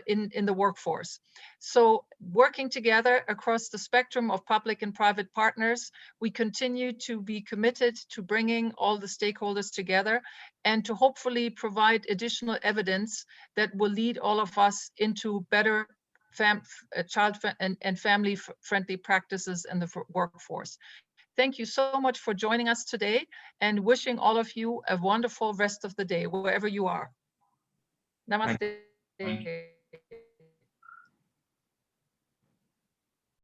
in the workforce. So working together across the spectrum of public and private partners, we continue to be committed to bringing all the stakeholders together and to hopefully provide additional evidence that will lead all of us into better child and family-friendly practices in the workforce. Thank you so much for joining us today, and wishing all of you a wonderful rest of the day, wherever you are. Namaste.